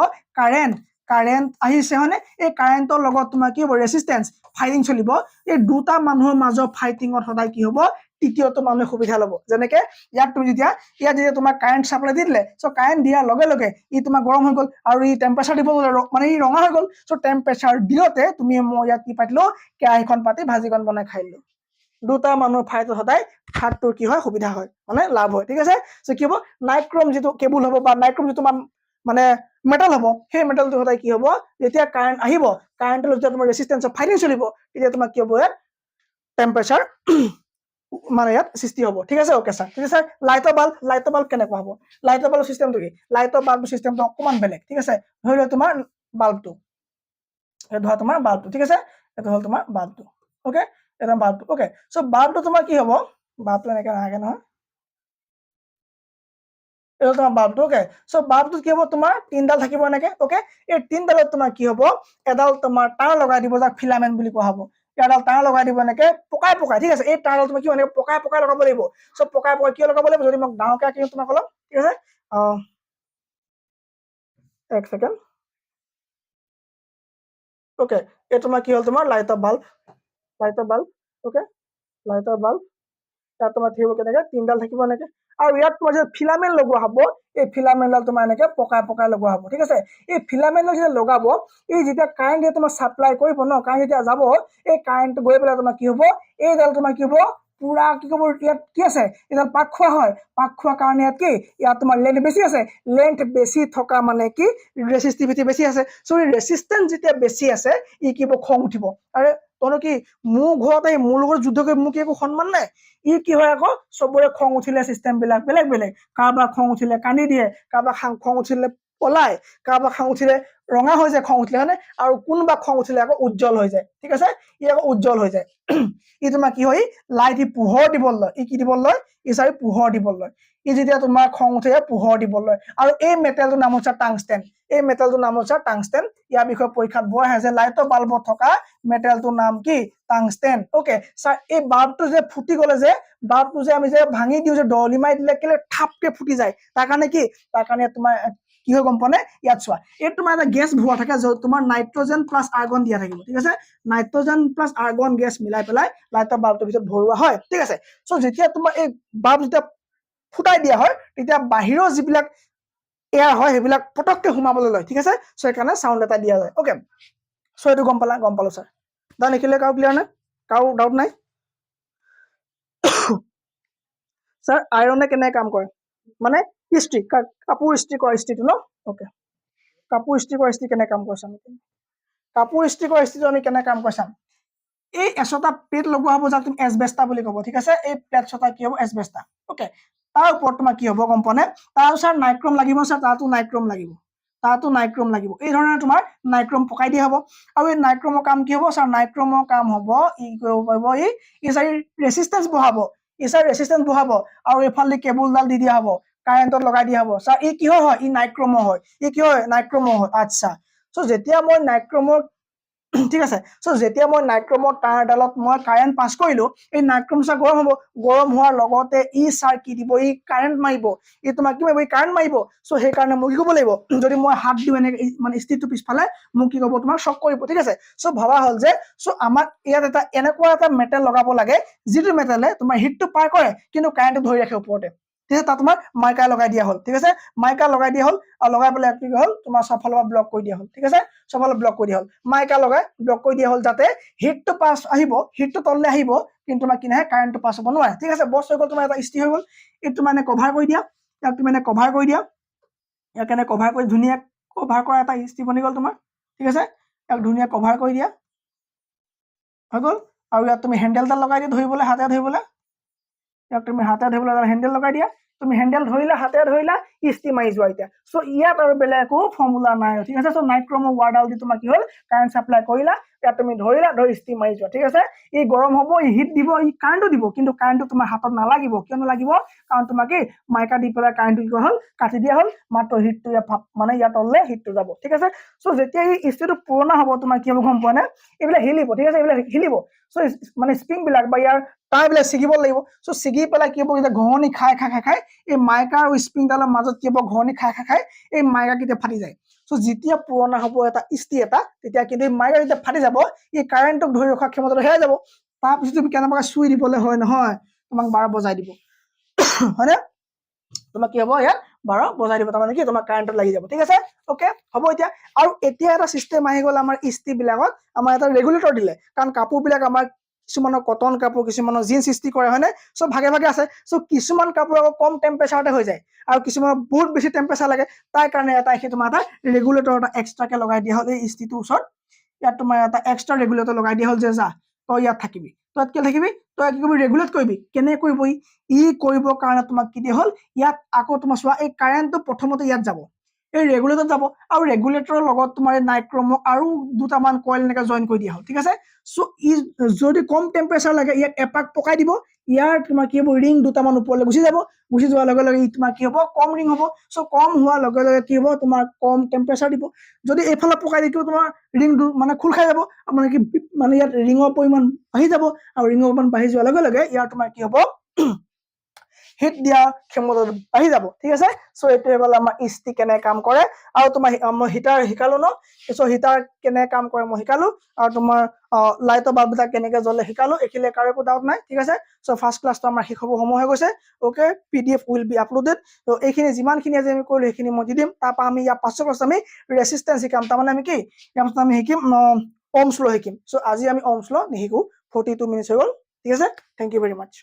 কাৰেন্ট আহিছে হয়নে এই কাৰেন্টৰ লগত তোমাৰ কি হ'ব ৰেজিস্ট্যান্স ফাইটিং চলিব এই দুটা মানুহৰ মাজৰ ফাইটিঙত সদায় কি হ'ব তৃতীয়টো মানুহে সুবিধা ল'ব যেনেকে ইয়াত যেতিয়া তোমাৰ কাৰেন্ট সাপ্লাই দি দিলে সো কাৰেন্ট দিয়াৰ লগে ই তোমাৰ গৰম হৈ গ'ল আৰু ই টেম্পাৰেচাৰ দিব মানে ই ৰঙা হৈ গ'ল সো টেম্পাৰেচাৰ দিওতে তুমি মই ইয়াত কি পাতিলো কেৰাহীখন পাতি ভাজিখন বনাই খাই দিলো দুটা মানুহ ফাইট সদায় হাতটোৰ কি হয় সুবিধা হয় মানে লাভ হয় ঠিক আছে সো কি হ'ব নাইক্ৰম যিটো কেবুল হ'ব বা নাইক্ৰম যিটো মানে মেটেল হ'ব সেই মেটেলটো সদায় কি হ'ব যেতিয়া কাৰেন্ট আহিব কাৰেন্টৰ যেতিয়া তোমাৰ ৰেজিস্ট্যান্সৰ ফাইটিং চলিব তেতিয়া তোমাৰ কি হ'ব ইয়াত টেম্পাৰেচাৰ মানে ইয়াত সৃষ্টি হ'ব ঠিক আছে ওকে স্যাৰ ঠিক আছে লাইটৰ বাল্ব কেনেকুৱা হ'ব লাইটৰ বাল্ব সিস্টেমটো কি লাইটৰ বাল্ব সিস্টেমটো অকমান বেলেগ ঠিক আছে ধৰি লোৱা তোমাৰ বাল্বটো ঠিক আছে এটা হ'ল তোমাৰ বাল্বটো ওকে এটা বাল্বটো ওকে সো বাল্বটো তোমাৰ কি হ'ব বাল্বটো এনেকৈ নাহে নহয় এটা তোমাৰ বাল্বটো ওকে সো বাল্বটো কি হ'ব তোমাৰ তিনডাল থাকিব এনেকে ওকে এই তিনডালত তোমাৰ কি হ'ব এডাল তোমাৰ তাঁৰ লগাই দিব যাক ফিলামেন্ট বুলি কোৱা হ'ব এডাল তাঁৰ লগাই দিব এনেকে পকাই ঠিক আছে এই তাঁৰডাল তুমি কি এনেকে পকাই লগাব লাগিব সো পকাই কিয় লগাব লাগিব যদি মই ডাঙৰকে আঁকি তোমাক অলপ ঠিক আছে এক সেকেন্ড ওকে এই তোমাৰ কি হ'ল তোমাৰ লাইটৰ বাল্ব ওকে লাইটৰ বাল্ব ইয়াত তোমাৰ থাকিব কেনেকে তিনডাল থাকিব এনেকে আৰু ইয়াত তোমাৰ যে ফিলামেন্ট লগোৱা হ'ব এই ফিলামেন্টডাল তোমাৰ এনেকে পকাই লগোৱা হ'ব ঠিক আছে এই ফিলামেন্টডাল যেতিয়া লগাব এই যেতিয়া কাৰেন্ট দিয়ে তোমাৰ সাপ্লাই কৰিব ন কাৰেন্ট যেতিয়া যাব এই কাৰেন্ট গৈ পেলাই তোমাৰ কি হ'ব এইডাল তোমাৰ কি হ'ব পুৰা কি ক'ব ইয়াত কি আছে এডাল পাক খোৱা হয় পাক খোৱা কাৰণে ইয়াত তোমাৰ লেন্থ বেছি আছে লেন্থ বেছি থকা মানে কি ৰেজিস্টিভিটি বেছি আছে সো ৰেজিস্ট্যান্স যেতিয়া বেছি আছে ই কি হ'ব খং উঠিব আৰে তহঁতৰ কি মোৰ ঘৰত আহি মোৰ লগত যুদ্ধ কৰি মোৰ কি একো সন্মান নাই ই কি হয় আকৌ চবৰে খং উঠিলে চিষ্টেম বিলাক বেলেগ কাৰোবাৰ খং উঠিলে কান্দি দিয়ে কাৰোবাৰ খং উঠিলে পলাই কাৰোবাৰ খং উঠিলে ৰঙা হৈ যায় খং উঠিলে হয়নে আৰু কোনোবা খং উঠিলে আকৌ উজ্জ্বল হৈ যায় ঠিক আছে ই আকৌ উজ্জ্বল হৈ যায় ই তোমাৰ কি হয় লাইট ই পোহৰ দিবলৈ লয় ই কি দিবলৈ লয় ই চাৰি পোহৰ দিবলৈ লয় ই যেতিয়া তোমাৰ খং উঠে পোহৰ দিবলৈ লয় আৰু এই মেটেলটোৰ নাম হৈছে টাংষ্টেন এই মেটেলটোৰ নাম হৈছে টাংষ্টেন ইয়াৰ বিষয়ে পৰীক্ষাত বৰ আহে যে লাইটৰ বাল্বত থকা মেটেলটোৰ নাম কি টাংষ্টেন ওকে স্যাৰ এই বাল্বটো যে ফুটি গ'লে যে বাল্বটো যে আমি যে ভাঙি দিওঁ যে দলি মাৰি দিলে কেলে ঠাপকে ফুটি যায় তাৰ কাৰণে কি তাৰ কাৰণে তোমাৰ কি হয় গম পোৱা ইয়াত চোৱা এই তোমাৰ এটা গেছ ভৰোৱা থাকে য'ত তোমাৰ নাইট্ৰজেন প্লাছ আৰ্গন দিয়া থাকিব ঠিক আছে নাইট্ৰজেন প্লাছ আৰ্গন গেছ মিলাই পেলাই লাইটৰ বাল্বটোৰ ভিতৰত ভৰোৱা হয় ঠিক আছে চ' যেতিয়া তোমাৰ এই বাল্ব যেতিয়া ফুটাই দিয়া হয় তেতিয়া বাহিৰৰ যিবিলাক এয়াৰ হয় সেইবিলাক পটককে সোমাবলৈ লয় ঠিক আছে চ' সেইকাৰণে চাউণ্ড এটা দিয়া যায় অ'কে চ' এইটো গম পালো ছাৰ দা নিখিলে কাৰো ক্লিয়াৰ নাই কাৰো ডাউট নাই ছাৰ আইৰণে কেনেকৈ কাম কৰে মানে ইস্ত্ৰি কাপোৰ ইস্ত্ৰি কৰা ইস্ত্ৰিটো ন অ'কে কাপোৰ ইস্ত্ৰি কৰা ইস্ত্ৰি কেনেকৈ কাম কৰে চাম কাপোৰ ইস্ত্ৰি কৰা ইস্ত্ৰিটো আমি কেনেকৈ কাম কৰি চাম এই এছটা প্লেট লগোৱা হ'ব যাক তুমি এছবেষ্টা বুলি ক'ব ঠিক আছে এই প্লেট ছটা কি হ'ব এছবেষ্টা অ'কে তাৰ ওপৰত তোমাৰ কি হ'ব গম পোৱা নে তাৰ ছাৰ নাইট্ৰম লাগিব ছাৰ তাতো নাইট্ৰম লাগিব এই ধৰণে তোমাৰ নাইট্ৰম পকাই দিয়া হ'ব আৰু এই নাইট্ৰমৰ কাম কি হ'ব ছাৰ নাইট্ৰমৰ কাম হ'ব ই কৰিব পাৰিব ই ছাৰ ৰেচিষ্টেঞ্চ বঢ়াব আৰু এইফালে কেবুলডাল দি দিয়া হ'ব কাৰেণ্টত লগাই দিয়া হ'ব ছাৰ ই কিহৰ হয় ই নাইট্ৰমৰ হয় আচ্ছা চ' যেতিয়া মই নাইট্ৰমৰ ঠিক আছে চ' যেতিয়া মই নাইট্ৰমৰ তাঁৰডালত মই কাৰেণ্ট পাছ কৰিলো এই নাইট্ৰম ছাৰ গৰম হ'ব গৰম হোৱাৰ লগতে ই ছাৰ কি দিব ই কাৰেণ্ট মাৰিব ই তোমাক কি মাৰিব ই কাৰেণ্ট মাৰিব চ' সেইকাৰণে মই কি ক'ব লাগিব যদি মই হাত দিওঁ এনেকে মানে ষ্টিকটো পিছফালে মোক কি ক'ব তোমাক শ্বক কৰিব ঠিক আছে চ' ভাবা হ'ল যে চ' আমাক ইয়াত এটা এনেকুৱা এটা মেটেল লগাব লাগে যিটো মেটেলে তোমাৰ হিটটো পাৰ কৰে কিন্তু কাৰেণ্টটো ধৰি ৰাখে ওপৰতে ঠিক আছে তাত তোমাৰ মাইকা লগাই দিয়া হ'ল ঠিক আছে মাইকা লগাই দিয়া হ'ল আৰু লগাই পেলাই কি হ'ল তোমাৰ চবফালৰ পৰা ব্লক কৰি দিয়া হ'ল ঠিক আছে চবফালে ব্লক কৰি দিয়া হ'ল মাইকা লগাই ব্লক কৰি দিয়া হ'ল যাতে হিটটো পাছ আহিব হিটটো তললৈ আহিব কিন্তু তোমাৰ কি নাহে কাৰেণ্টটো পাছ হ'ব নোৱাৰে ঠিক আছে বস হৈ গ'ল তোমাৰ এটা ইস্ত্ৰি হৈ গ'ল এইটো মানে কভাৰ কৰি দিয়া ইয়াক তুমি মানে কভাৰ কৰি দিয়া ইয়াক কেনে কভাৰ কৰি ধুনীয়া কভাৰ কৰা এটা ইস্ত্ৰি বনি গ'ল তোমাৰ ঠিক আছে ইয়াক ধুনীয়া কভাৰ কৰি দিয়া হৈ গ'ল আৰু ইয়াত তুমি হেণ্ডেলডাল লগাই দিয়া ধৰিবলৈ হাতে ধৰিবলৈ ইয়াক তুমি হাতে ধৰিবলৈ হেণ্ডেল লগাই দিয়া তুমি হেণ্ডেল ধৰিলা হাতে ধৰিলা ইস্ত্ৰি মাৰি যোৱা এতিয়া চ' ইয়াত আৰু বেলেগ একো ফৰ্মুলা নাই ঠিক আছে চ' নাইট্ৰমৰ ৱাৰডাল দি তোমাৰ কি হ'ল কাৰেণ্ট চাপ্লাই কৰিলা ইয়াত তুমি ধৰিলা ধৰি ইস্ত্ৰি মাৰি যোৱা ঠিক আছে ই গৰম হ'ব ই হিট দিব ই কাৰেণ্টটো দিব কিন্তু কাৰেণ্টটো তোমাৰ হাতত নালাগিব কিয় নালাগিব কাৰণ তোমাক কি মাইকা দি পেলাই কাৰেণ্টটো কি হ'ল কাটি দিয়া হ'ল মাত্ৰ হিটটো মানে ইয়াত তললে হিটটো যাব ঠিক আছে চ' যেতিয়া এই ইস্ত্ৰিটো পুৰণা হ'ব তোমাৰ কি হ'ব গম পোৱা নে এইবিলাক হিলিব ঠিক আছে এইবিলাক হিলিব চ' মানে স্প্ৰিং বিলাক বা ইয়াৰ তাঁৰবিলাক ছিগিব লাগিব চ' ছিগি পেলাই কি হ'ব যেতিয়া ঘঁহনি খাই এই মাইকা আৰু স্প্ৰিংডালৰ মাজত কি হ'ব ঘঁহনি খাই এই মাইকা কেতিয়া ফাটি যায় চ' যেতিয়া পুৰণা হ'ব এটা ইস্ত্ৰি এটা তেতিয়া কিন্তু এই মাইকা যেতিয়া ফাটি যাব এই কাৰেণ্টক ধৰি ৰখা ক্ষমতাটো হেৰাই যাব তাৰপিছত তুমি কেনেবাকৈ চুই দিবলৈ হয় নহয় তোমাক 12 বজাই দিব হয়নে তোমাক কি হ'ব ইয়াত 12 বজাই দিব তাৰমানে কি তোমাক কাৰেণ্টত লাগি যাব ঠিক আছে অ'কে হ'ব আৰু এতিয়া এটা চিষ্টেম আহি গ'ল আমাৰ ইস্ত্ৰি বিলাকত আমাৰ এটা ৰেগুলেটৰ দিলে কাৰণ কাপোৰবিলাক আমাৰ কিছুমানৰ কটন কাপোৰ কিছুমানৰ জিন্স ইস্ত্ৰি কৰে হয়নে চ' ভাগে ভাগে আছে চ' কিছুমান কাপোৰ আকৌ কম টেম্পাৰেচাৰতে হৈ যায় আৰু কিছুমানৰ বহুত বেছি টেম্পাৰেচাৰ লাগে তাৰ কাৰণে এটা তোমাৰ এটা ৰেগুলেটৰ এটা এক্সট্ৰাকে লগাই দিয়া হ'ল এই ইস্ত্ৰিটোৰ ওচৰত ইয়াত তোমাৰ এটা এক্সট্ৰা ৰেগুলেটৰ লগাই দিয়া হ'ল যে যা তই ইয়াত থাকিবি তই কি থাকিবি তই কি কৰিবি ৰেগুলেট কৰিবি কেনে কৰিব ই কৰিবৰ কাৰণে তোমাক কি দিয়া হ'ল ইয়াত আকৌ তোমাৰ চোৱা এই কাৰেণ্টটো প্ৰথমতে ইয়াত যাব এই ৰেগুলেটৰ যাব আৰু ৰেগুলেটৰৰ লগত তোমাৰ নাইট্ৰমক আৰু দুটামান কইল এনেকৈ জইন কৰি দিয়া হ'ল ঠিক আছে চ' ই যদি কম টেম্পাৰেচাৰ লাগে ইয়াক এপাক পকাই দিব ইয়াৰ তোমাৰ কি হ'ব ৰিং দুটামান ওপৰলৈ গুচি যোৱাৰ লগে লগে ই তোমাৰ কি হ'ব কম ৰিং হ'ব চ' কম হোৱাৰ লগে লগে কি হ'ব তোমাৰ কম টেম্পাৰেচাৰ দিব যদি এইফালে পকাই দিও তোমাৰ ৰিং মানে খোল খাই যাব মানে কি মানে ইয়াত ৰিঙৰ পৰিমাণ বাঢ়ি যাব আৰু ৰিঙৰ পৰিমাণ বাঢ়ি যোৱাৰ লগে লগে ইয়াৰ তোমাৰ কি হ'ব হিট দিয়া ক্ষমতাটো বাঢ়ি যাব ঠিক আছে চ' এইটো হ'ল আমাৰ ইস্ত্ৰি কেনে কাম কৰে আৰু তোমাৰ মই হিটাৰ শিকালো ন চ' হিটাৰ কেনে কাম কৰে মই শিকালো আৰু তোমাৰ লাইটৰ বাল্ববিলাক কেনেকৈ জ্বলে শিকালো এইখিনি কাৰো একো ডাউট নাই ঠিক আছে চ' ফাৰ্ষ্ট ক্লাছটো আমাৰ শেষ হ'ব সময় হৈ গৈছে okay PDF will be uploaded ত' এইখিনি যিমানখিনি আজি আমি কৰিলো সেইখিনি মই দি দিম তাৰপৰা আমি ইয়াৰ পাছৰ ক্লাছত আমি ৰেচিষ্টেঞ্চ শিকাম তাৰমানে আমি কি ইয়াৰ পাছত আমি শিকিম ohms law শিকিম চ' আজি আমি ohms law নিশিকো 42 মিনিটছ হৈ গ'ল ঠিক আছে থেংক ইউ ভেৰি মাছ